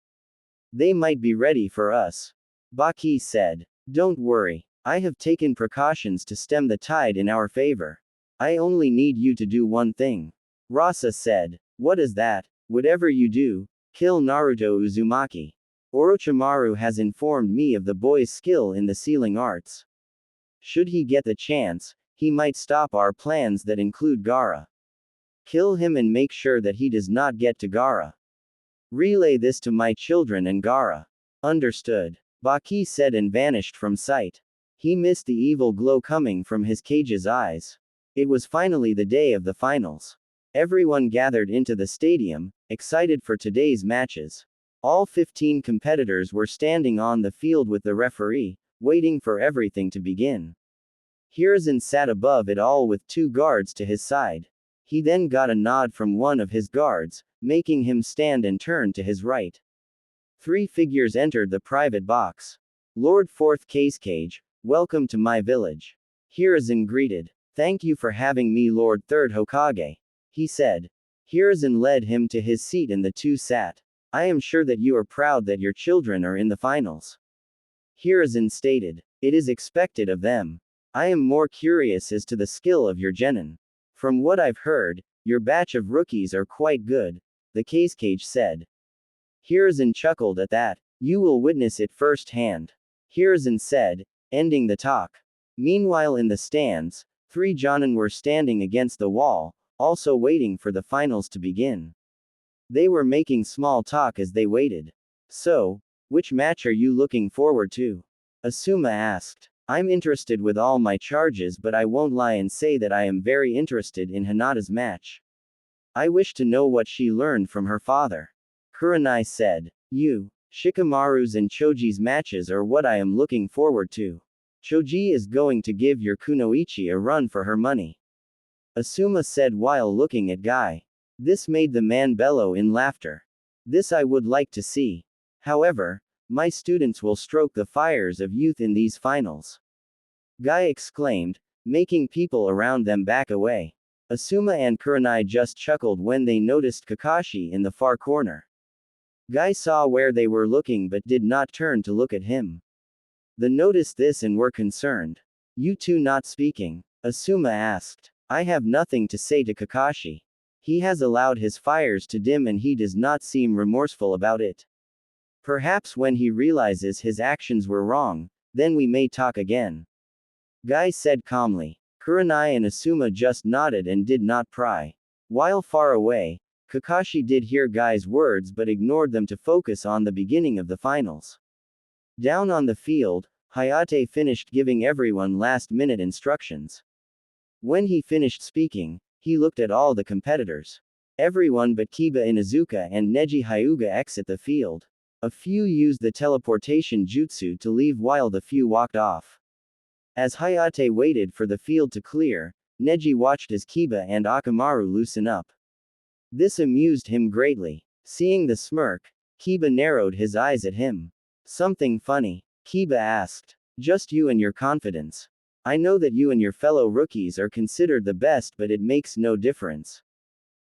Speaker 1: They might be ready for us. Baki said. Don't worry. I have taken precautions to stem the tide in our favor. I only need you to do one thing. Rasa said. What is that? Whatever you do, kill Naruto Uzumaki. Orochimaru has informed me of the boy's skill in the sealing arts. Should he get the chance, he might stop our plans that include Gaara. Kill him and make sure that he does not get to Gaara. Relay this to my children and Gaara. Understood. Baki said and vanished from sight. He missed the evil glow coming from his cage's eyes. It was finally the day of the finals. Everyone gathered into the stadium, excited for today's matches. All 15 competitors were standing on the field with the referee, waiting for everything to begin. Hiruzen sat above it all with 2 guards to his side. He then got a nod from one of his guards, making him stand and turn to his right. 3 figures entered the private box. Lord 4th Kazekage, welcome to my village. Hiruzen greeted. Thank you for having me, Lord 3rd Hokage. He said. Hiruzen led him to his seat and the two sat. I am sure that you are proud that your children are in the finals. Hiruzen stated. It is expected of them. I am more curious as to the skill of your genin. From what I've heard, your batch of rookies are quite good, the Kazekage said. Hiruzen chuckled at that. You will witness it firsthand. Hiruzen said, ending the talk. Meanwhile in the stands, 3 Jonin were standing against the wall, also waiting for the finals to begin. They were making small talk as they waited. So, which match are you looking forward to? Asuma asked. I'm interested with all my charges, but I won't lie and say that I am very interested in Hinata's match. I wish to know what she learned from her father. Kurenai said. Shikamaru's and Choji's matches are what I am looking forward to. Choji is going to give your Kunoichi a run for her money. Asuma said while looking at Guy. This made the man bellow in laughter. This I would like to see. However, my students will stroke the fires of youth in these finals. Guy exclaimed, making people around them back away. Asuma and Kurenai just chuckled when they noticed Kakashi in the far corner. Guy saw where they were looking but did not turn to look at him. They noticed this and were concerned. You two not speaking? Asuma asked. I have nothing to say to Kakashi. He has allowed his fires to dim and he does not seem remorseful about it. Perhaps when he realizes his actions were wrong, then we may talk again. Guy said calmly. Kurenai and Asuma just nodded and did not pry. While far away, Kakashi did hear Guy's words but ignored them to focus on the beginning of the finals. Down on the field, Hayate finished giving everyone last-minute instructions. When he finished speaking, he looked at all the competitors. Everyone but Kiba Inuzuka and Neji Hyuga exit the field. A few used the teleportation jutsu to leave while the few walked off. As Hayate waited for the field to clear, Neji watched as Kiba and Akamaru loosen up. This amused him greatly. Seeing the smirk, Kiba narrowed his eyes at him. Something funny? Kiba asked. Just you and your confidence. I know that you and your fellow rookies are considered the best, but it makes no difference.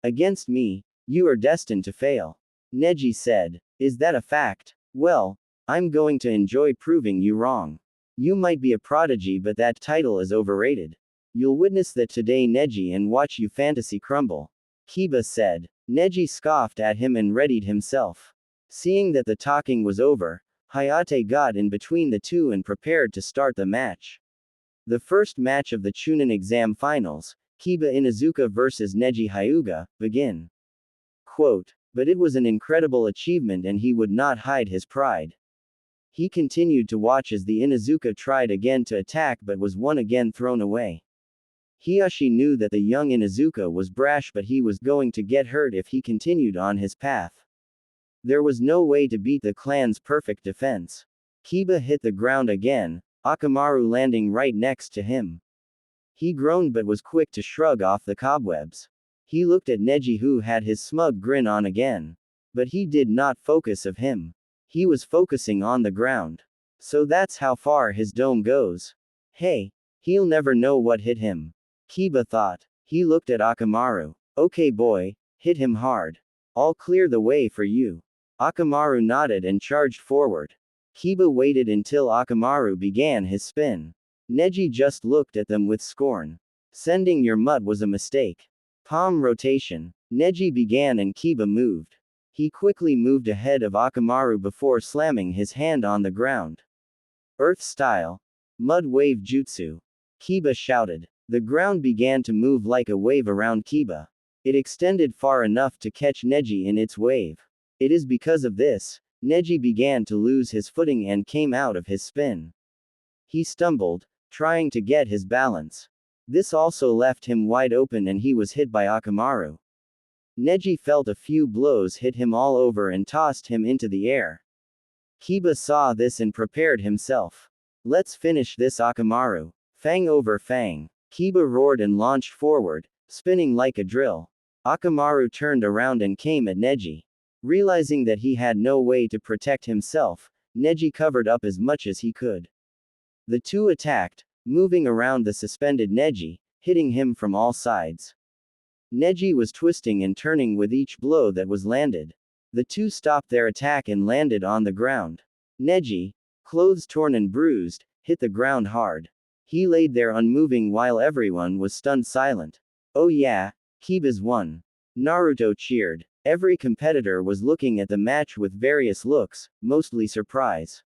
Speaker 1: Against me, you are destined to fail. Neji said. Is that a fact? Well, I'm going to enjoy proving you wrong. You might be a prodigy, but that title is overrated. You'll witness that today, Neji, and watch you fantasy crumble. Kiba said. Neji scoffed at him and readied himself. Seeing that the talking was over, Hayate got in between the two and prepared to start the match. The first match of the Chunin exam finals, Kiba Inuzuka vs Neji Hyuga, begin. Quote. But it was an incredible achievement and he would not hide his pride. He continued to watch as the Inuzuka tried again to attack but was one again thrown away. Hiyashi knew that the young Inuzuka was brash, but he was going to get hurt if he continued on his path. There was no way to beat the clan's perfect defense. Kiba hit the ground again, Akamaru landing right next to him. He groaned but was quick to shrug off the cobwebs. He looked at Neji, who had his smug grin on again. But he did not focus of him. He was focusing on the ground. So that's how far his dome goes. Hey, he'll never know what hit him. Kiba thought. He looked at Akamaru. Okay boy, hit him hard. I'll clear the way for you. Akamaru nodded and charged forward. Kiba waited until Akamaru began his spin. Neji just looked at them with scorn. Sending your mutt was a mistake. Palm rotation. Neji began and Kiba moved. He quickly moved ahead of Akamaru before slamming his hand on the ground. Earth style. Mud wave jutsu. Kiba shouted. The ground began to move like a wave around Kiba. It extended far enough to catch Neji in its wave. It is because of this, Neji began to lose his footing and came out of his spin. He stumbled, trying to get his balance. This also left him wide open and he was hit by Akamaru. Neji felt a few blows hit him all over and tossed him into the air. Kiba saw this and prepared himself. Let's finish this, Akamaru. Fang over fang. Kiba roared and launched forward, spinning like a drill. Akamaru turned around and came at Neji. Realizing that he had no way to protect himself, Neji covered up as much as he could. The two attacked, moving around the suspended Neji, hitting him from all sides. Neji was twisting and turning with each blow that was landed. The two stopped their attack and landed on the ground. Neji, clothes torn and bruised, hit the ground hard. He laid there unmoving while everyone was stunned silent. Oh yeah, Kiba's won. Naruto cheered. Every competitor was looking at the match with various looks, mostly surprise.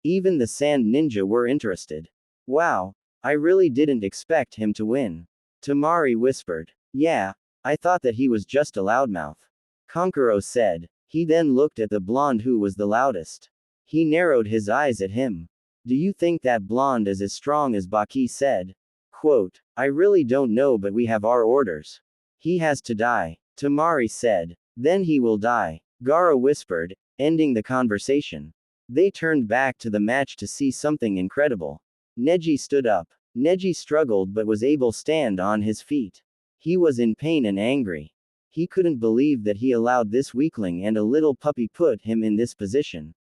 Speaker 1: Even the sand ninja were interested. Wow, I really didn't expect him to win. Tamari whispered. Yeah, I thought that he was just a loudmouth. Kankuro said. He then looked at the blonde who was the loudest. He narrowed his eyes at him. Do you think that blonde is as strong as Baki said? Quote, I really don't know, but we have our orders. He has to die. Tamari said. Then he will die. Gaara whispered, ending the conversation. They turned back to the match to see something incredible. Neji stood up. Neji struggled but was able to stand on his feet. He was in pain and angry. He couldn't believe that he allowed this weakling and a little puppy put him in this position.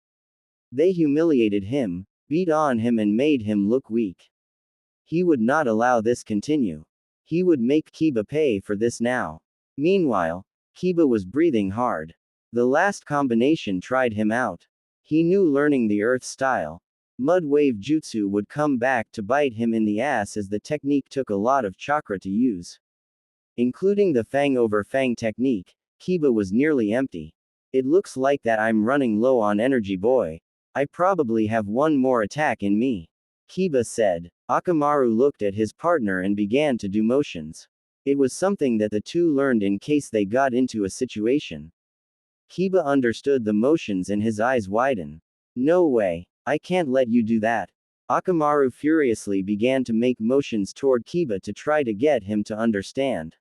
Speaker 1: They humiliated him, beat on him and made him look weak. He would not allow this continue. He would make Kiba pay for this now. Meanwhile, Kiba was breathing hard. The last combination tried him out. He knew learning the earth style. Mud wave jutsu would come back to bite him in the ass as the technique took a lot of chakra to use. Including the fang over fang technique, Kiba was nearly empty. It looks like that I'm running low on energy boy. I probably have one more attack in me. Kiba said. Akamaru looked at his partner and began to do motions. It was something that the two learned in case they got into a situation. Kiba understood the motions and his eyes widened. No way, I can't let you do that. Akamaru furiously began to make motions toward Kiba to try to get him to understand.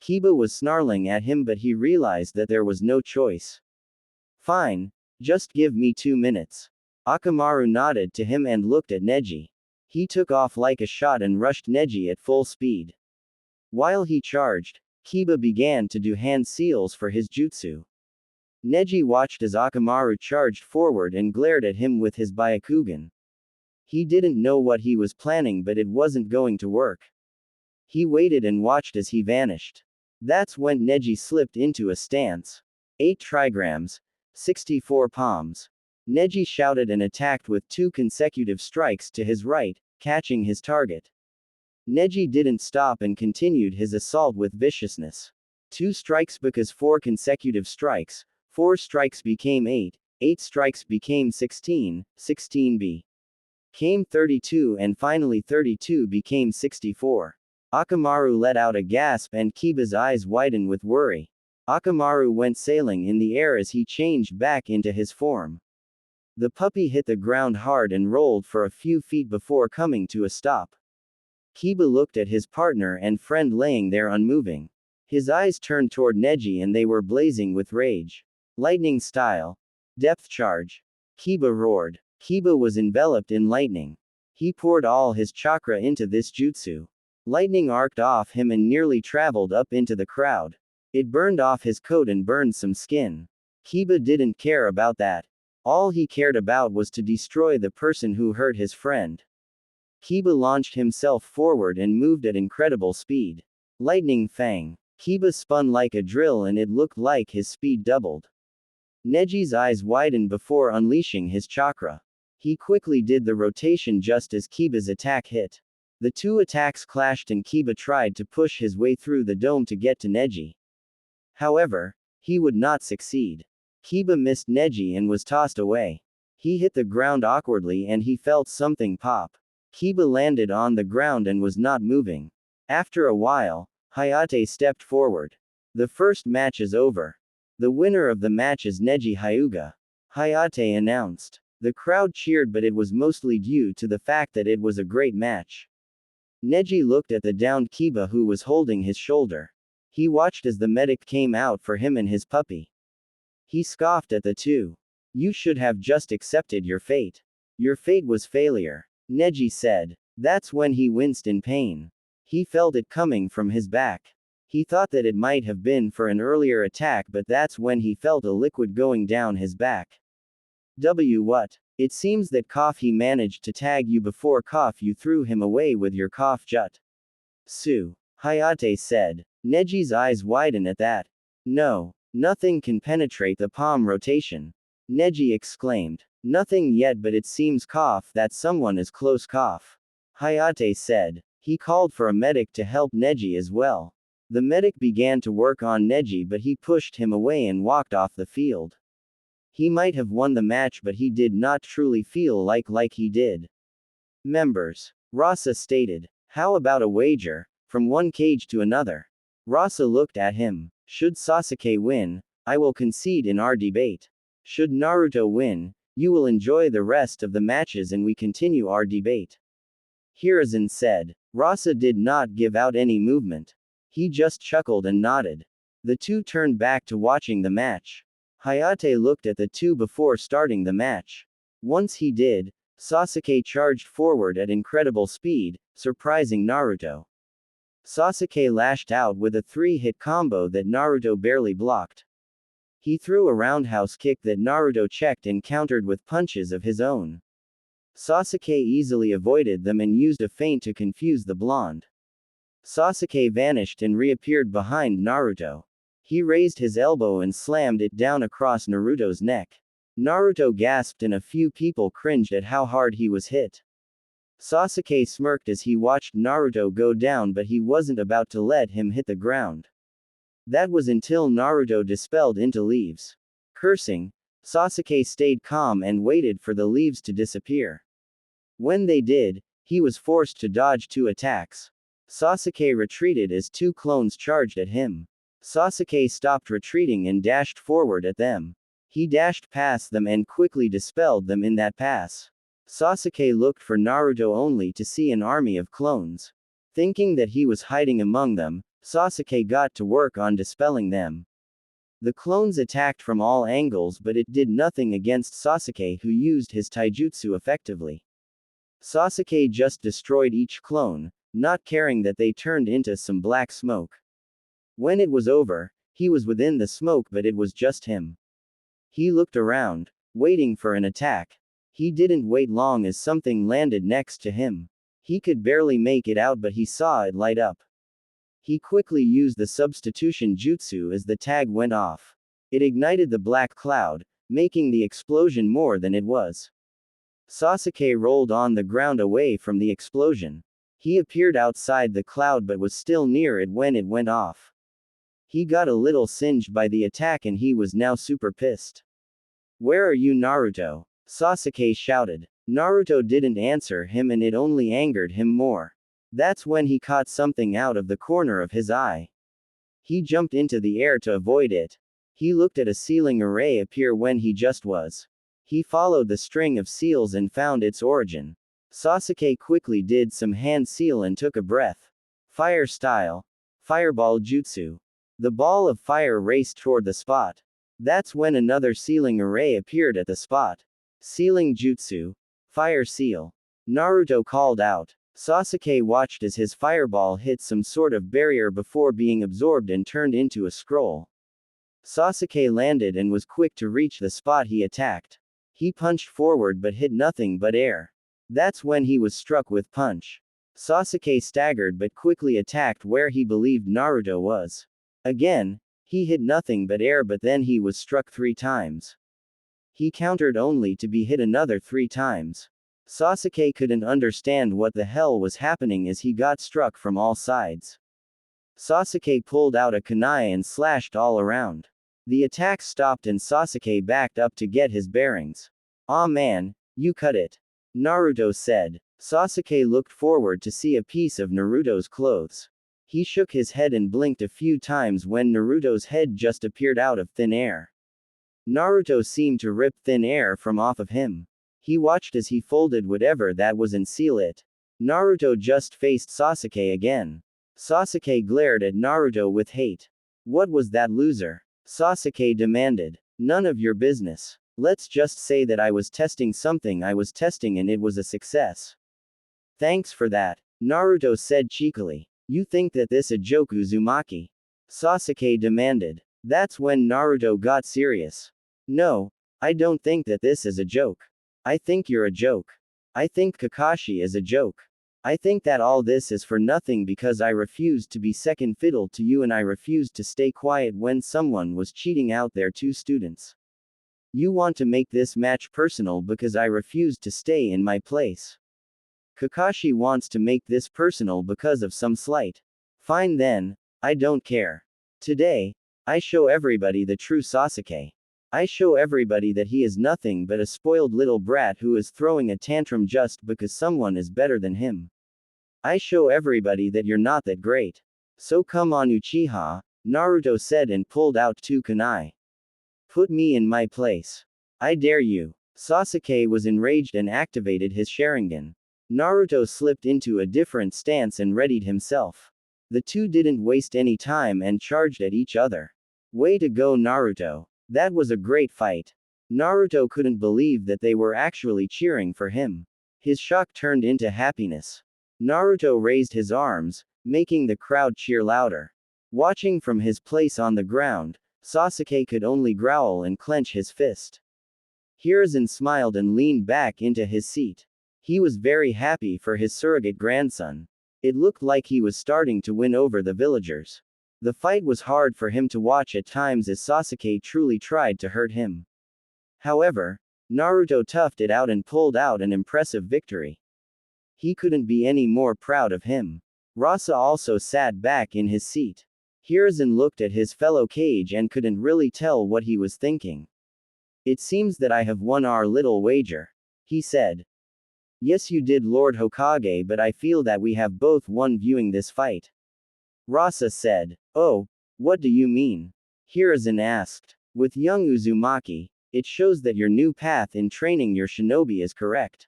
Speaker 1: Kiba was snarling at him, but he realized that there was no choice. Fine, just give me 2 minutes. Akamaru nodded to him and looked at Neji. He took off like a shot and rushed Neji at full speed. While he charged, Kiba began to do hand seals for his jutsu. Neji watched as Akamaru charged forward and glared at him with his Byakugan. He didn't know what he was planning, but it wasn't going to work. He waited and watched as he vanished. That's when Neji slipped into a stance. 8 trigrams, 64 palms. Neji shouted and attacked with 2 consecutive strikes to his right, catching his target. Neji didn't stop and continued his assault with viciousness. 2 strikes because 4 consecutive strikes, 4 strikes became 8, 8 strikes became 16, 16 became 32 and finally 32 became 64. Akamaru let out a gasp and Kiba's eyes widened with worry. Akamaru went sailing in the air as he changed back into his form. The puppy hit the ground hard and rolled for a few feet before coming to a stop. Kiba looked at his partner and friend laying there unmoving. His eyes turned toward Neji and they were blazing with rage. Lightning style. Depth charge. Kiba roared. Kiba was enveloped in lightning. He poured all his chakra into this jutsu. Lightning arced off him and nearly traveled up into the crowd. It burned off his coat and burned some skin. Kiba didn't care about that. All he cared about was to destroy the person who hurt his friend. Kiba launched himself forward and moved at incredible speed. Lightning fang. Kiba spun like a drill and it looked like his speed doubled. Neji's eyes widened before unleashing his chakra. He quickly did the rotation just as Kiba's attack hit. The 2 attacks clashed and Kiba tried to push his way through the dome to get to Neji. However, he would not succeed. Kiba missed Neji and was tossed away. He hit the ground awkwardly and he felt something pop. Kiba landed on the ground and was not moving. After a while, Hayate stepped forward. The first match is over. The winner of the match is Neji Hyuga. Hayate announced. The crowd cheered, but it was mostly due to the fact that it was a great match. Neji looked at the downed Kiba who was holding his shoulder. He watched as the medic came out for him and his puppy. He scoffed at the two. You should have just accepted your fate. Your fate was failure. Neji said. That's when he winced in pain. He felt it coming from his back. He thought that it might have been for an earlier attack, but that's when he felt a liquid going down his back. What? It seems that he managed to tag you before you threw him away with your jut. Su. Hayate said. Neji's eyes widened at that. No. Nothing can penetrate the palm rotation. Neji exclaimed. Nothing yet, but it seems that someone is close. Hayate said. He called for a medic to help Neji as well. The medic began to work on Neji, but he pushed him away and walked off the field. He might have won the match, but he did not truly feel like he did. Members. Rasa stated. How about a wager? From one cage to another. Rasa looked at him. Should Sasuke win, I will concede in our debate. Should Naruto win, you will enjoy the rest of the matches and we continue our debate. Hiruzen said. Rasa did not give out any movement. He just chuckled and nodded. The two turned back to watching the match. Hayate looked at the two before starting the match. Once he did, Sasuke charged forward at incredible speed, surprising Naruto. Sasuke lashed out with a 3-hit combo that Naruto barely blocked. He threw a roundhouse kick that Naruto checked and countered with punches of his own. Sasuke easily avoided them and used a feint to confuse the blonde. Sasuke vanished and reappeared behind Naruto. He raised his elbow and slammed it down across Naruto's neck. Naruto gasped and a few people cringed at how hard he was hit. Sasuke smirked as he watched Naruto go down, but he wasn't about to let him hit the ground. That was until Naruto dispelled into leaves. Cursing, Sasuke stayed calm and waited for the leaves to disappear. When they did, he was forced to dodge 2 attacks. Sasuke retreated as 2 clones charged at him. Sasuke stopped retreating and dashed forward at them. He dashed past them and quickly dispelled them in that pass. Sasuke looked for Naruto only to see an army of clones. Thinking that he was hiding among them, Sasuke got to work on dispelling them. The clones attacked from all angles, but it did nothing against Sasuke, who used his taijutsu effectively. Sasuke just destroyed each clone, not caring that they turned into some black smoke. When it was over, he was within the smoke, but it was just him. He looked around, waiting for an attack. He didn't wait long as something landed next to him. He could barely make it out, but he saw it light up. He quickly used the substitution jutsu as the tag went off. It ignited the black cloud, making the explosion more than it was. Sasuke rolled on the ground away from the explosion. He appeared outside the cloud but was still near it when it went off. He got a little singed by the attack and he was now super pissed. Where are you, Naruto? Sasuke shouted. Naruto didn't answer him and it only angered him more. That's when he caught something out of the corner of his eye. He jumped into the air to avoid it. He looked at a sealing array appear when he just was. He followed the string of seals and found its origin. Sasuke quickly did some hand seal and took a breath. Fire style. Fireball jutsu. The ball of fire raced toward the spot. That's when another sealing array appeared at the spot. Sealing jutsu. Fire seal. Naruto called out. Sasuke watched as his fireball hit some sort of barrier before being absorbed and turned into a scroll. Sasuke landed and was quick to reach the spot he attacked. He punched forward but hit nothing but air. That's when he was struck with punch. Sasuke staggered but quickly attacked where he believed Naruto was. Again, he hit nothing but air, but then he was struck 3 times. He countered only to be hit another 3 times. Sasuke couldn't understand what the hell was happening as he got struck from all sides. Sasuke pulled out a kunai and slashed all around. The attack stopped and Sasuke backed up to get his bearings. "Aw man, you cut it," Naruto said. Sasuke looked forward to see a piece of Naruto's clothes. He shook his head and blinked a few times when Naruto's head just appeared out of thin air. Naruto seemed to rip thin air from off of him. He watched as he folded whatever that was and sealed it. Naruto just faced Sasuke again. Sasuke glared at Naruto with hate. "What was that, loser?" Sasuke demanded. "None of your business. Let's just say that I was testing something I was testing and it was a success." "Thanks for that," Naruto said cheekily. "You think that this a joke, Uzumaki?" Sasuke demanded. That's when Naruto got serious. "No, I don't think that this is a joke. I think you're a joke. I think Kakashi is a joke. I think that all this is for nothing because I refused to be second fiddle to you and I refused to stay quiet when someone was cheating out their 2 students. You want to make this match personal because I refused to stay in my place. Kakashi wants to make this personal because of some slight. Fine then, I don't care. Today, I show everybody the true Sasuke. I show everybody that he is nothing but a spoiled little brat who is throwing a tantrum just because someone is better than him. I show everybody that you're not that great. So come on Uchiha, Naruto said and pulled out 2 kunai. Put me in my place. I dare you. Sasuke was enraged and activated his Sharingan. Naruto slipped into a different stance and readied himself. The two didn't waste any time and charged at each other. Way to go Naruto. That was a great fight. Naruto couldn't believe that they were actually cheering for him. His shock turned into happiness. Naruto raised his arms, making the crowd cheer louder. Watching from his place on the ground, Sasuke could only growl and clench his fist. Hiruzen smiled and leaned back into his seat. He was very happy for his surrogate grandson. It looked like he was starting to win over the villagers. The fight was hard for him to watch at times as Sasuke truly tried to hurt him. However, Naruto toughed it out and pulled out an impressive victory. He couldn't be any more proud of him. Rasa also sat back in his seat. Hiruzen looked at his fellow Kage and couldn't really tell what he was thinking. It seems that I have won our little wager, he said. Yes you did Lord Hokage, but I feel that we have both won viewing this fight. Rasa said. Oh, what do you mean? Hiruzen asked. With young Uzumaki, it shows that your new path in training your shinobi is correct.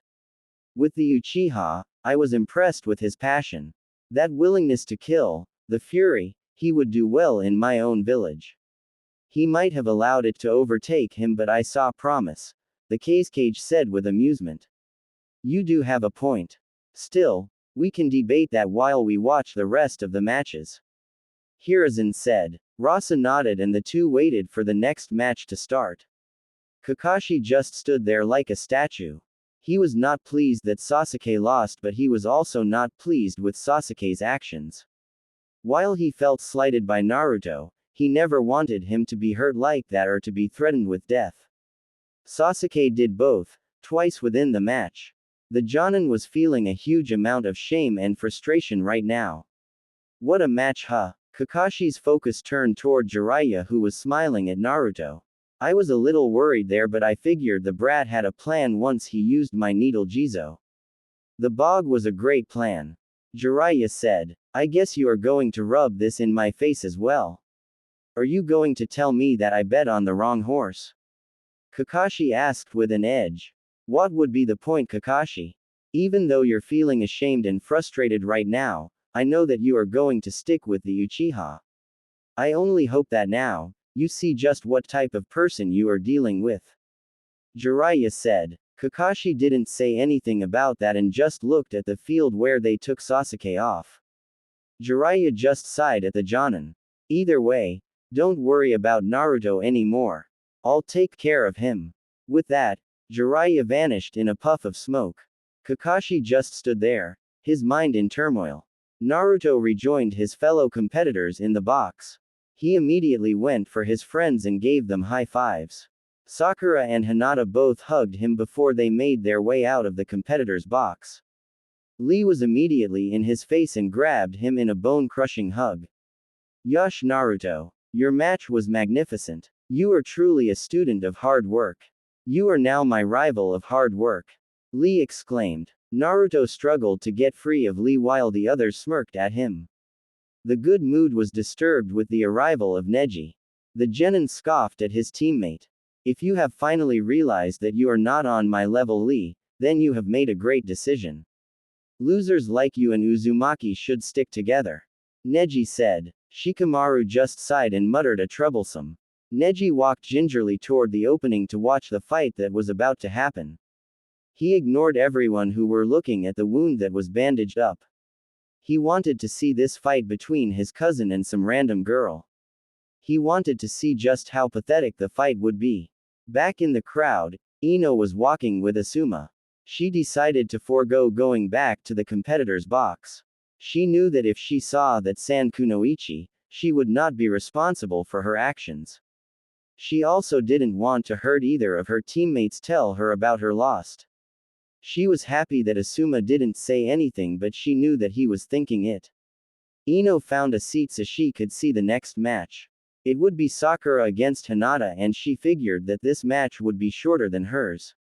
Speaker 1: With the Uchiha, I was impressed with his passion. That willingness to kill, the fury, he would do well in my own village. He might have allowed it to overtake him, but I saw promise, the Kage said with amusement. You do have a point. Still, we can debate that while we watch the rest of the matches. Hiruzen said. Rasa nodded and the two waited for the next match to start. Kakashi just stood there like a statue. He was not pleased that Sasuke lost, but he was also not pleased with Sasuke's actions. While he felt slighted by Naruto, he never wanted him to be hurt like that or to be threatened with death. Sasuke did both, twice within the match. The Jonin was feeling a huge amount of shame and frustration right now. What a match huh? Kakashi's focus turned toward Jiraiya, who was smiling at Naruto. I was a little worried there, but I figured the brat had a plan once he used my needle Jizo. The bog was a great plan. Jiraiya said. I guess you are going to rub this in my face as well. Are you going to tell me that I bet on the wrong horse? Kakashi asked with an edge. What would be the point, Kakashi? Even though you're feeling ashamed and frustrated right now, I know that you are going to stick with the Uchiha. I only hope that now, you see just what type of person you are dealing with. Jiraiya said. Kakashi didn't say anything about that and just looked at the field where they took Sasuke off. Jiraiya just sighed at the Jonin. Either way, don't worry about Naruto anymore. I'll take care of him. With that, Jiraiya vanished in a puff of smoke. Kakashi just stood there, his mind in turmoil. Naruto rejoined his fellow competitors in the box. He immediately went for his friends and gave them high fives. Sakura and Hinata both hugged him before they made their way out of the competitor's box. Lee was immediately in his face and grabbed him in a bone-crushing hug. Yosh Naruto, your match was magnificent. You are truly a student of hard work. You are now my rival of hard work. Lee exclaimed. Naruto struggled to get free of Lee while the others smirked at him. The good mood was disturbed with the arrival of Neji. The genin scoffed at his teammate. If you have finally realized that you are not on my level Lee, then you have made a great decision. Losers like you and Uzumaki should stick together. Neji said. Shikamaru just sighed and muttered a troublesome. Neji walked gingerly toward the opening to watch the fight that was about to happen. He ignored everyone who were looking at the wound that was bandaged up. He wanted to see this fight between his cousin and some random girl. He wanted to see just how pathetic the fight would be. Back in the crowd, Ino was walking with Asuma. She decided to forego going back to the competitor's box. She knew that if she saw that San Kunoichi, she would not be responsible for her actions. She also didn't want to hurt either of her teammates tell her about her loss. She was happy that Asuma didn't say anything, but she knew that he was thinking it. Ino found a seat so she could see the next match. It would be Sakura against Hinata, and she figured that this match would be shorter than hers.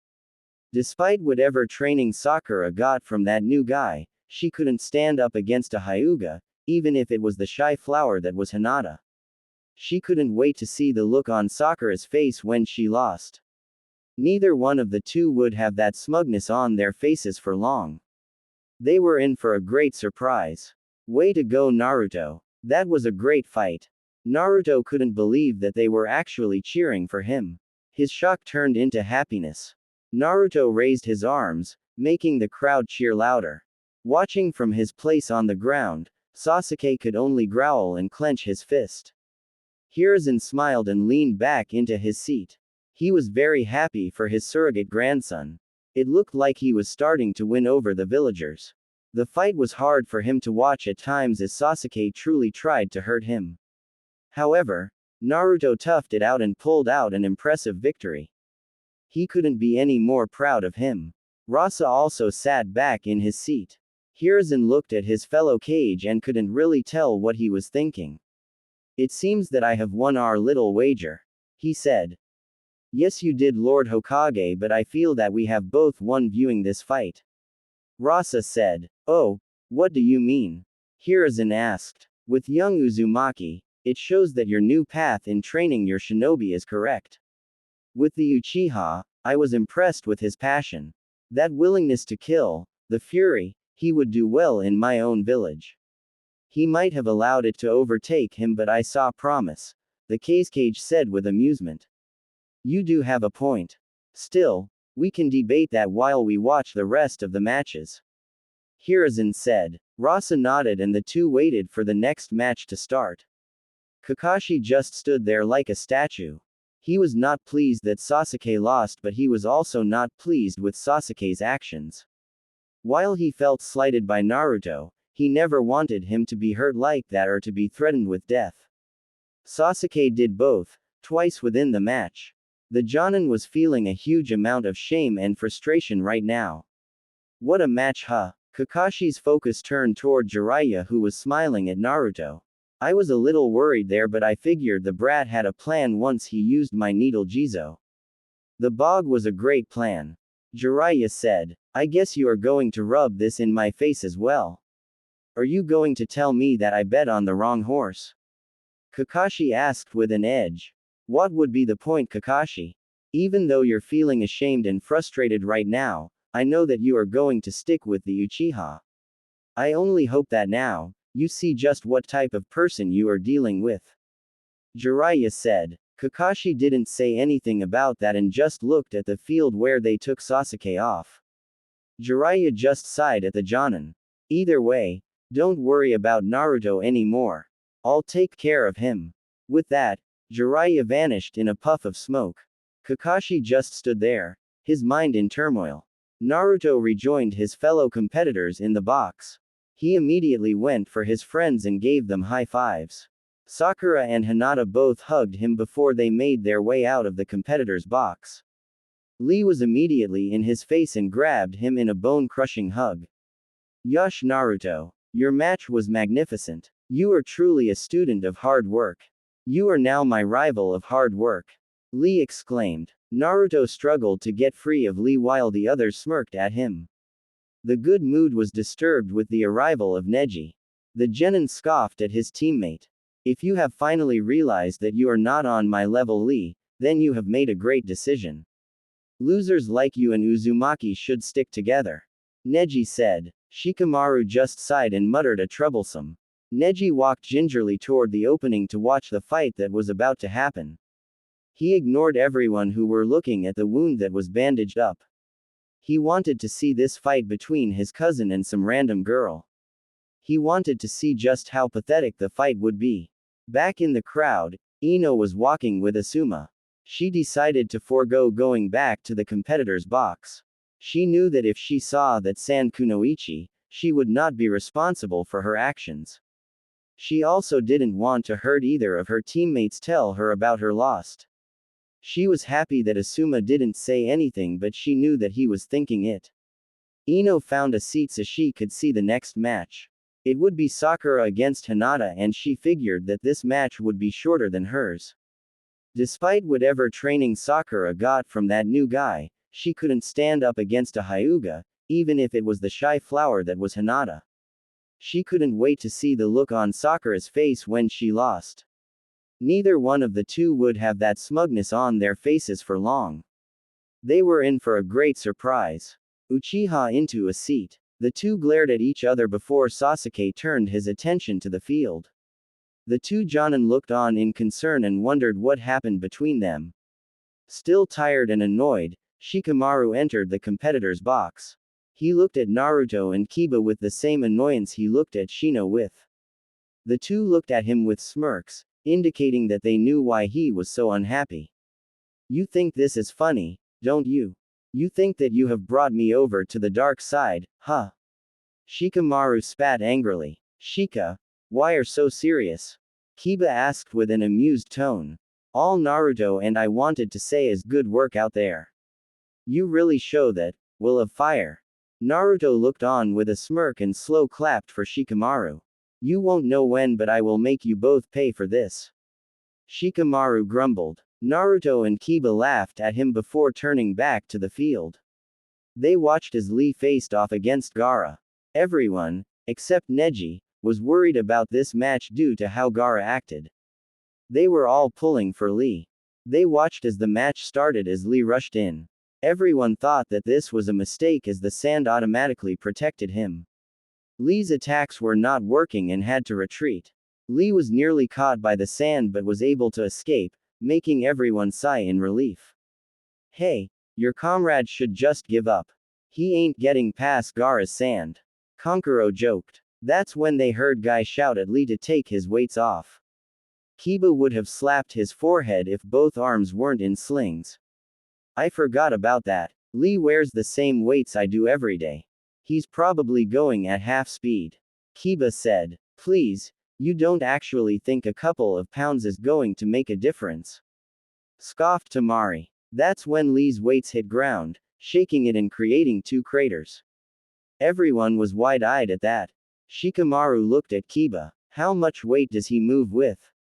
Speaker 1: Despite whatever training Sakura got from that new guy, she couldn't stand up against a Hyuga, even if it was the shy flower that was Hinata. She couldn't wait to see the look on Sakura's face when she lost. Neither one of the two would have that smugness on their faces for long. They were in for a great surprise. Way to go, Naruto. That was a great fight. Naruto couldn't believe that they were actually cheering for him. His shock turned into happiness. Naruto raised his arms, making the crowd cheer louder. Watching from his place on the ground, Sasuke could only growl and clench his fist. Hiruzen smiled and leaned back into his seat. He was very happy for his surrogate grandson. It looked like he was starting to win over the villagers. The fight was hard for him to watch at times as Sasuke truly tried to hurt him. However, Naruto toughed it out and pulled out an impressive victory. He couldn't be any more proud of him. Rasa also sat back in his seat. Hiruzen looked at his fellow Kage and couldn't really tell what he was thinking. It seems that I have won our little wager, he said. Yes, you did, Lord Hokage, but I feel that we have both won viewing this fight. Rasa said. Oh, what do you mean? Hiruzen asked. With young Uzumaki, it shows that your new path in training your shinobi is correct. With the Uchiha, I was impressed with his passion. That willingness to kill, the fury, he would do well in my own village. He might have allowed it to overtake him, but I saw promise, the Kage said with amusement. You do have a point. Still, we can debate that while we watch the rest of the matches. Hiruzen said. Rasa nodded and the two waited for the next match to start. Kakashi just stood there like a statue. He was not pleased that Sasuke lost, but he was also not pleased with Sasuke's actions. While he felt slighted by Naruto, he never wanted him to be hurt like that or to be threatened with death. Sasuke did both, twice within the match. The Jonin was feeling a huge amount of shame and frustration right now. What a match, huh? Kakashi's focus turned toward Jiraiya, who was smiling at Naruto. I was a little worried there, but I figured the brat had a plan once he used my needle Jizo. The bog was a great plan. Jiraiya said. I guess you are going to rub this in my face as well. Are you going to tell me that I bet on the wrong horse? Kakashi asked with an edge. What would be the point, Kakashi? Even though you're feeling ashamed and frustrated right now, I know that you are going to stick with the Uchiha. I only hope that now, you see just what type of person you are dealing with. Jiraiya said. Kakashi didn't say anything about that and just looked at the field where they took Sasuke off. Jiraiya just sighed at the Jonin. Either way, don't worry about Naruto anymore. I'll take care of him. With that, Jiraiya vanished in a puff of smoke. Kakashi just stood there, his mind in turmoil. Naruto rejoined his fellow competitors in the box. He immediately went for his friends and gave them high fives. Sakura and Hinata both hugged him before they made their way out of the competitor's box. Lee was immediately in his face and grabbed him in a bone-crushing hug. Yush, Naruto. Your match was magnificent. You are truly a student of hard work. You are now my rival of hard work. Lee exclaimed. Naruto struggled to get free of Lee while the others smirked at him. The good mood was disturbed with the arrival of Neji. The genin scoffed at his teammate. If you have finally realized that you are not on my level, Lee, then you have made a great decision. Losers like you and Uzumaki should stick together. Neji said. Shikamaru just sighed and muttered a troublesome. Neji walked gingerly toward the opening to watch the fight that was about to happen. He ignored everyone who were looking at the wound that was bandaged up. He wanted to see this fight between his cousin and some random girl. He wanted to see just how pathetic the fight would be. Back in the crowd, Ino was walking with Asuma. She decided to forego going back to the competitor's box. She knew that if she saw that San Kunoichi, she would not be responsible for her actions. She also didn't want to hurt either of her teammates tell her about her loss. She was happy that Asuma didn't say anything, but she knew that he was thinking it. Ino found a seat so she could see the next match. It would be Sakura against Hinata, and she figured that this match would be shorter than hers. Despite whatever training Sakura got from that new guy, she couldn't stand up against a Hyuga, even if it was the shy flower that was Hinata. She couldn't wait to see the look on Sakura's face when she lost. Neither one of the two would have that smugness on their faces for long. They were in for a great surprise. Uchiha into a seat. The two glared at each other before Sasuke turned his attention to the field. The two Jonin looked on in concern and wondered what happened between them. Still tired and annoyed, Shikamaru entered the competitor's box. He looked at Naruto and Kiba with the same annoyance he looked at Shino with. The two looked at him with smirks, indicating that they knew why he was so unhappy. You think this is funny, don't you? You think that you have brought me over to the dark side, huh? Shikamaru spat angrily. Shika, why are so serious? Kiba asked with an amused tone. All Naruto and I wanted to say is good work out there. You really show that, will of fire. Naruto looked on with a smirk and slow clapped for Shikamaru. You won't know when, but I will make you both pay for this. Shikamaru grumbled. Naruto and Kiba laughed at him before turning back to the field. They watched as Lee faced off against Gaara. Everyone, except Neji, was worried about this match due to how Gaara acted. They were all pulling for Lee. They watched as the match started as Lee rushed in. Everyone thought that this was a mistake as the sand automatically protected him. Lee's attacks were not working and had to retreat. Lee was nearly caught by the sand but was able to escape, making everyone sigh in relief. Hey, your comrade should just give up. He ain't getting past Gaara's sand. Kankuro joked. That's when they heard Guy shout at Lee to take his weights off. Kiba would have slapped his forehead if both arms weren't in slings. I forgot about that. Lee wears the same weights I do every day. He's probably going at half speed. Kiba said. Please, you don't actually think a couple of pounds is going to make a difference? Scoffed Tamari. That's when Lee's weights hit ground, shaking it and creating two craters. Everyone was wide-eyed at that. Shikamaru looked at Kiba. How much weight does he move with?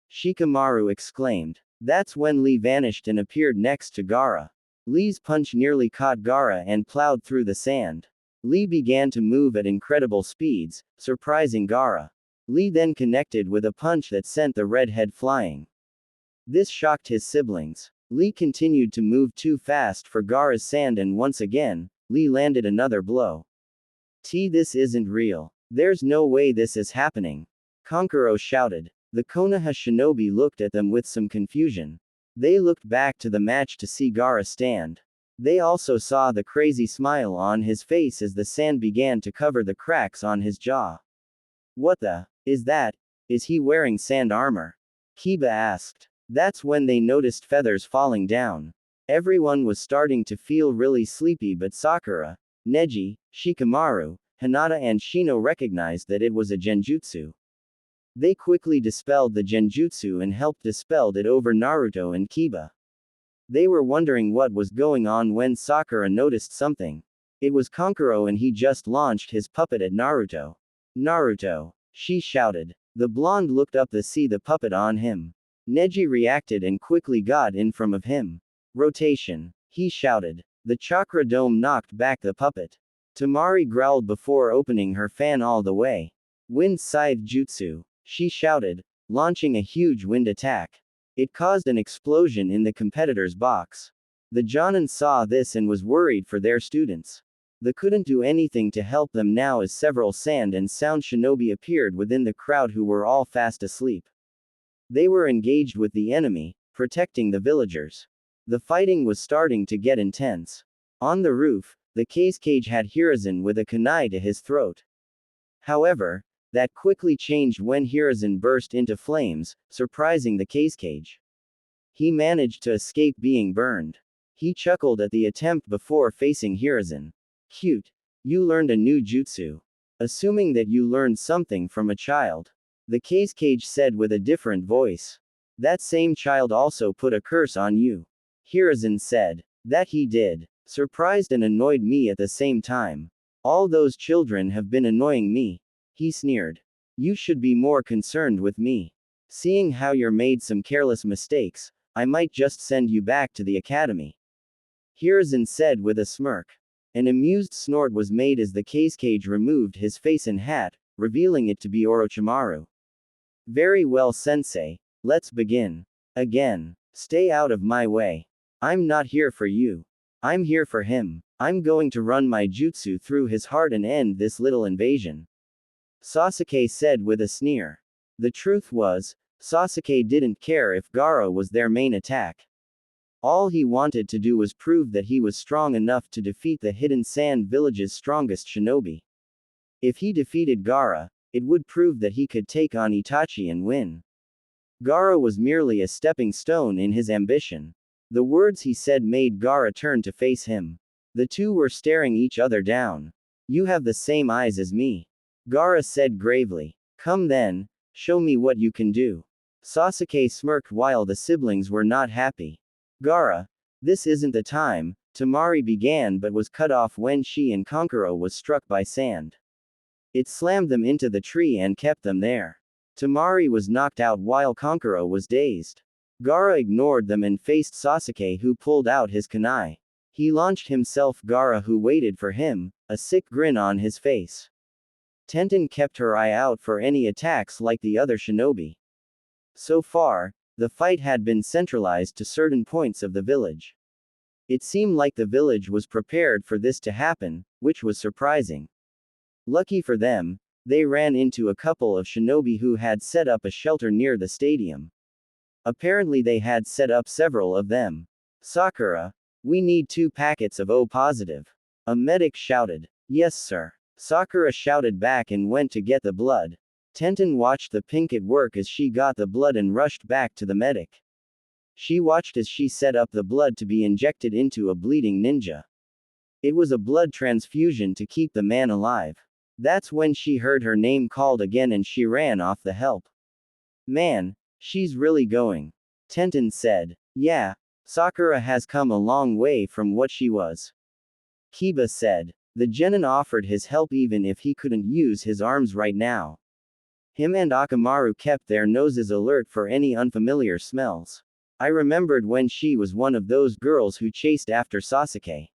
Speaker 1: Shikamaru exclaimed. That's when Lee vanished and appeared next to Gaara. Lee's punch nearly caught Gaara and plowed through the sand. Lee began to move at incredible speeds, surprising Gaara. Lee then connected with a punch that sent the redhead flying. This shocked his siblings. Lee continued to move too fast for Gaara's sand and once again, Lee landed another blow. This isn't real. There's no way this is happening. Kankuro shouted. The Konoha shinobi looked at them with some confusion. They looked back to the match to see Gaara stand. They also saw the crazy smile on his face as the sand began to cover the cracks on his jaw. What the? Is that? Is he wearing sand armor? Kiba asked. That's when they noticed feathers falling down. Everyone was starting to feel really sleepy, but Sakura, Neji, Shikamaru, Hinata and Shino recognized that it was a genjutsu. They quickly dispelled the genjutsu and helped dispel it over Naruto and Kiba. They were wondering what was going on when Sakura noticed something. It was Kankuro and he just launched his puppet at Naruto. Naruto! She shouted. The blonde looked up to see the puppet on him. Neji reacted and quickly got in front of him. Rotation! He shouted. The chakra dome knocked back the puppet. Tamari growled before opening her fan all the way. Wind scythe jutsu! She shouted, launching a huge wind attack. It caused an explosion in the competitor's box. The Jonin saw this and was worried for their students. They couldn't do anything to help them now as several sand and sound shinobi appeared within the crowd who were all fast asleep. They were engaged with the enemy, protecting the villagers. The fighting was starting to get intense. On the roof, the case cage had Hiruzen with a kunai to his throat. However, that quickly changed when Hiruzen burst into flames, surprising the case cage. He managed to escape being burned. He chuckled at the attempt before facing Hiruzen. Cute. You learned a new jutsu. Assuming that you learned something from a child. The case cage said with a different voice. That same child also put a curse on you. Hiruzen said. That he did. Surprised and annoyed me at the same time. All those children have been annoying me. He sneered. You should be more concerned with me. Seeing how you're made some careless mistakes, I might just send you back to the academy. Hiruzen said with a smirk. An amused snort was made as the cage removed his face and hat, revealing it to be Orochimaru. Very well, sensei. Let's begin. Again. Stay out of my way. I'm not here for you. I'm here for him. I'm going to run my jutsu through his heart and end this little invasion. Sasuke said with a sneer. The truth was, Sasuke didn't care if Gaara was their main attack. All he wanted to do was prove that he was strong enough to defeat the Hidden Sand Village's strongest shinobi. If he defeated Gaara, it would prove that he could take on Itachi and win. Gaara was merely a stepping stone in his ambition. The words he said made Gaara turn to face him. The two were staring each other down. You have the same eyes as me. Gaara said gravely. Come then, show me what you can do. Sasuke smirked while the siblings were not happy. Gaara, this isn't the time, Temari began but was cut off when she and Kankuro was struck by sand. It slammed them into the tree and kept them there. Temari was knocked out while Kankuro was dazed. Gaara ignored them and faced Sasuke, who pulled out his kunai. He launched himself. Gaara, who waited for him, a sick grin on his face. Tenten kept her eye out for any attacks like the other shinobi. So far, the fight had been centralized to certain points of the village. It seemed like the village was prepared for this to happen, which was surprising. Lucky for them, they ran into a couple of shinobi who had set up a shelter near the stadium. Apparently they had set up several of them. Sakura, we need 2 packets of O positive. A medic shouted. Yes sir. Sakura shouted back and went to get the blood. Tenten watched the pink at work as she got the blood and rushed back to the medic. She watched as she set up the blood to be injected into a bleeding ninja. It was a blood transfusion to keep the man alive. That's when she heard her name called again and she ran off the help. Man, she's really going. Tenten said. Yeah, Sakura has come a long way from what she was. Kiba said. The genin offered his help even if he couldn't use his arms right now. Him and Akamaru kept their noses alert for any unfamiliar smells. I remembered when she was one of those girls who chased after Sasuke.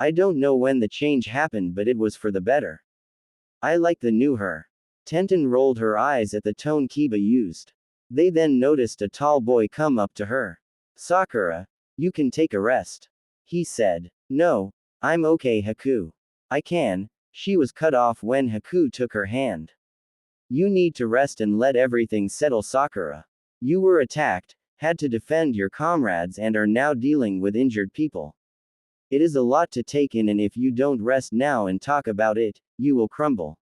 Speaker 1: I don't know when the change happened, but it was for the better. I like the new her. Tenten rolled her eyes at the tone Kiba used. They then noticed a tall boy come up to her. Sakura, you can take a rest. He said. No, I'm okay Haku. I can. She was cut off when Haku took her hand. You need to rest and let everything settle Sakura. You were attacked, had to defend your comrades and are now dealing with injured people. It is a lot to take in and if you don't rest now and talk about it, you will crumble.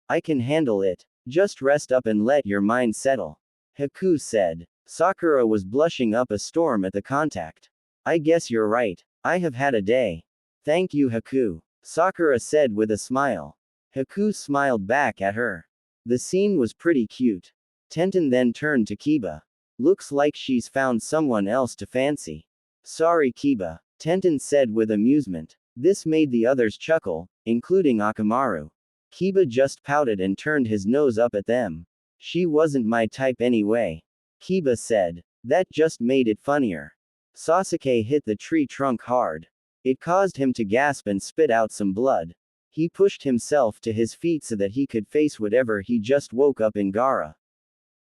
Speaker 1: I can handle it. Just rest up and let your mind settle. Haku said. Sakura was blushing up a storm at the contact. I guess you're right. I have had a day. Thank you Haku. Sakura said with a smile. Haku smiled back at her. The scene was pretty cute. Tenten then turned to Kiba. Looks like she's found someone else to fancy. Sorry Kiba. Tenten said with amusement. This made the others chuckle, including Akamaru. Kiba just pouted and turned his nose up at them. She wasn't my type anyway. Kiba said. That just made it funnier. Sasuke hit the tree trunk hard. It caused him to gasp and spit out some blood. He pushed himself to his feet so that he could face whatever he just woke up in Gaara.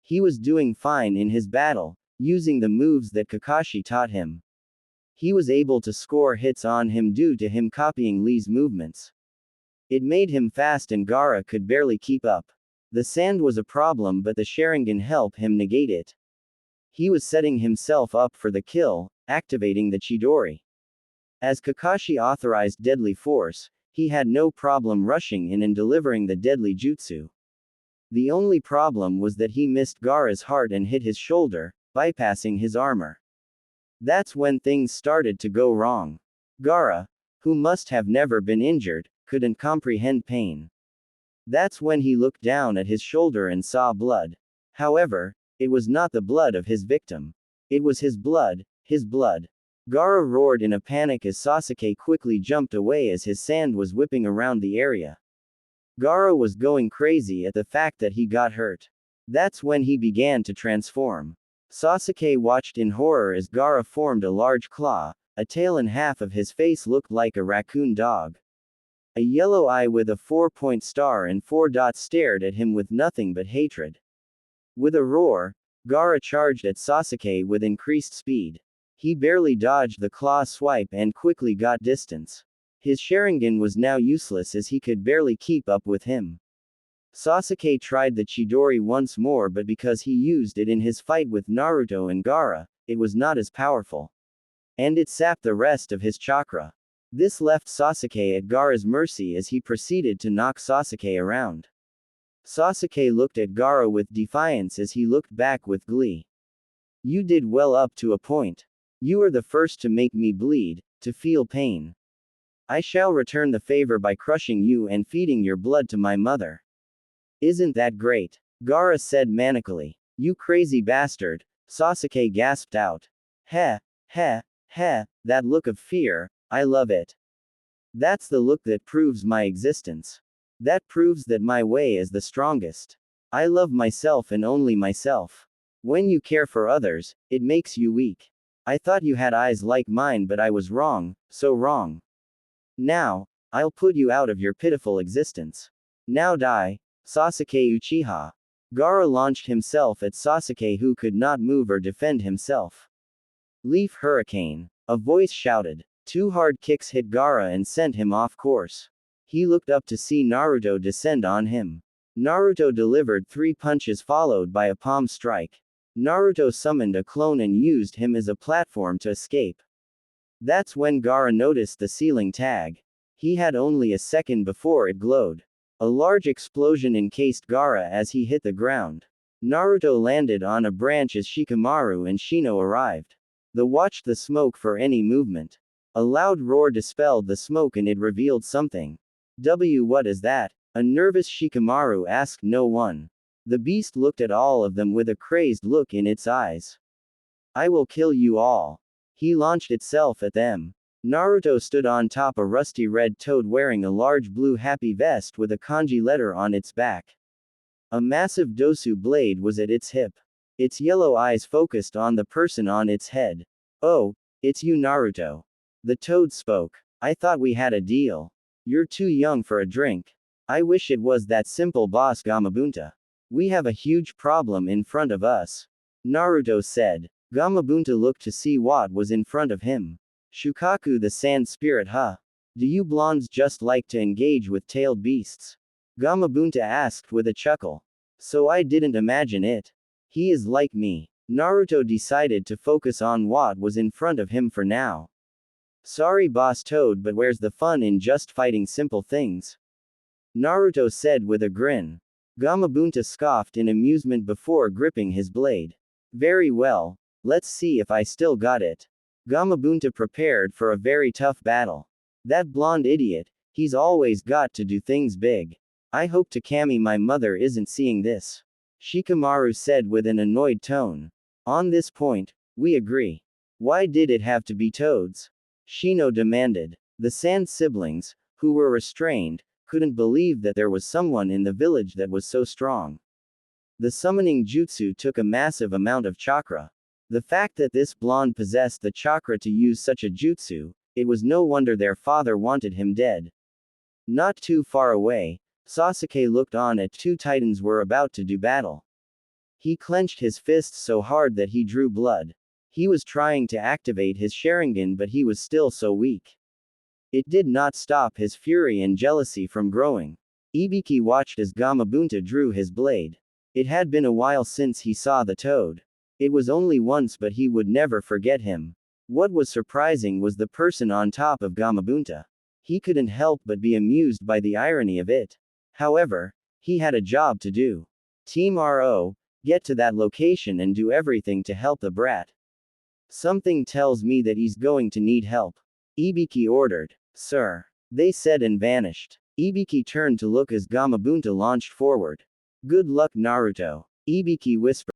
Speaker 1: He was doing fine in his battle, using the moves that Kakashi taught him. He was able to score hits on him due to him copying Lee's movements. It made him fast and Gaara could barely keep up. The sand was a problem but the Sharingan helped him negate it. He was setting himself up for the kill, activating the Chidori. As Kakashi authorized deadly force, he had no problem rushing in and delivering the deadly jutsu. The only problem was that he missed Gaara's heart and hit his shoulder, bypassing his armor. That's when things started to go wrong. Gaara, who must have never been injured, couldn't comprehend pain. That's when he looked down at his shoulder and saw blood. However, it was not the blood of his victim. It was his blood, his blood. Gaara roared in a panic as Sasuke quickly jumped away as his sand was whipping around the area. Gaara was going crazy at the fact that he got hurt. That's when he began to transform. Sasuke watched in horror as Gaara formed a large claw, a tail, and half of his face looked like a raccoon dog. A yellow eye with a 4-point star and 4 dots stared at him with nothing but hatred. With a roar, Gaara charged at Sasuke with increased speed. He barely dodged the claw swipe and quickly got distance. His Sharingan was now useless as he could barely keep up with him. Sasuke tried the Chidori once more, but because he used it in his fight with Naruto and Gaara, it was not as powerful. And it sapped the rest of his chakra. This left Sasuke at Gaara's mercy as he proceeded to knock Sasuke around. Sasuke looked at Gaara with defiance as he looked back with glee. You did well up to a point. You are the first to make me bleed, to feel pain. I shall return the favor by crushing you and feeding your blood to my mother. Isn't that great? Gaara said manically. You crazy bastard, Sasuke gasped out. Heh, heh, heh, that look of fear, I love it. That's the look that proves my existence. That proves that my way is the strongest. I love myself and only myself. When you care for others, it makes you weak. I thought you had eyes like mine, but I was wrong, so wrong. Now, I'll put you out of your pitiful existence. Now die, Sasuke Uchiha. Gaara launched himself at Sasuke, who could not move or defend himself. Leaf Hurricane. A voice shouted. 2 hard kicks hit Gaara and sent him off course. He looked up to see Naruto descend on him. Naruto delivered 3 punches followed by a palm strike. Naruto summoned a clone and used him as a platform to escape. That's when Gaara noticed the ceiling tag. He had only a second before it glowed. A large explosion encased Gaara as he hit the ground. Naruto landed on a branch as Shikamaru and Shino arrived. They watched the smoke for any movement. A loud roar dispelled the smoke and it revealed something. What is that? A nervous Shikamaru asked no one. The beast looked at all of them with a crazed look in its eyes. I will kill you all. He launched itself at them. Naruto stood on top a rusty red toad wearing a large blue happy vest with a kanji letter on its back. A massive dosu blade was at its hip. Its yellow eyes focused on the person on its head. Oh, it's you, Naruto. The toad spoke. I thought we had a deal. You're too young for a drink. I wish it was that simple, boss Gamabunta. We have a huge problem in front of us. Naruto said. Gamabunta looked to see what was in front of him. Shukaku the sand spirit, huh? Do you blondes just like to engage with tailed beasts? Gamabunta asked with a chuckle. So I didn't imagine it. He is like me. Naruto decided to focus on what was in front of him for now. Sorry, boss Toad, but where's the fun in just fighting simple things? Naruto said with a grin. Gamabunta scoffed in amusement before gripping his blade. Very well, let's see if I still got it. Gamabunta prepared for a very tough battle. That blonde idiot, he's always got to do things big. I hope Takami, my mother, isn't seeing this. Shikamaru said with an annoyed tone. On this point, we agree. Why did it have to be toads? Shino demanded. The Sand siblings, who were restrained, couldn't believe that there was someone in the village that was so strong. The summoning jutsu took a massive amount of chakra. The fact that this blonde possessed the chakra to use such a jutsu, it was no wonder their father wanted him dead. Not too far away, Sasuke looked on at 2 titans were about to do battle. He clenched his fists so hard that he drew blood. He was trying to activate his Sharingan, but he was still so weak. It did not stop his fury and jealousy from growing. Ibiki watched as Gamabunta drew his blade. It had been a while since he saw the toad. It was only once, but he would never forget him. What was surprising was the person on top of Gamabunta. He couldn't help but be amused by the irony of it. However, he had a job to do. Team RO, get to that location and do everything to help the brat. Something tells me that he's going to need help. Ibiki ordered. Sir. They said and vanished. Ibiki turned to look as Gamabunta launched forward. Good luck, Naruto. Ibiki whispered.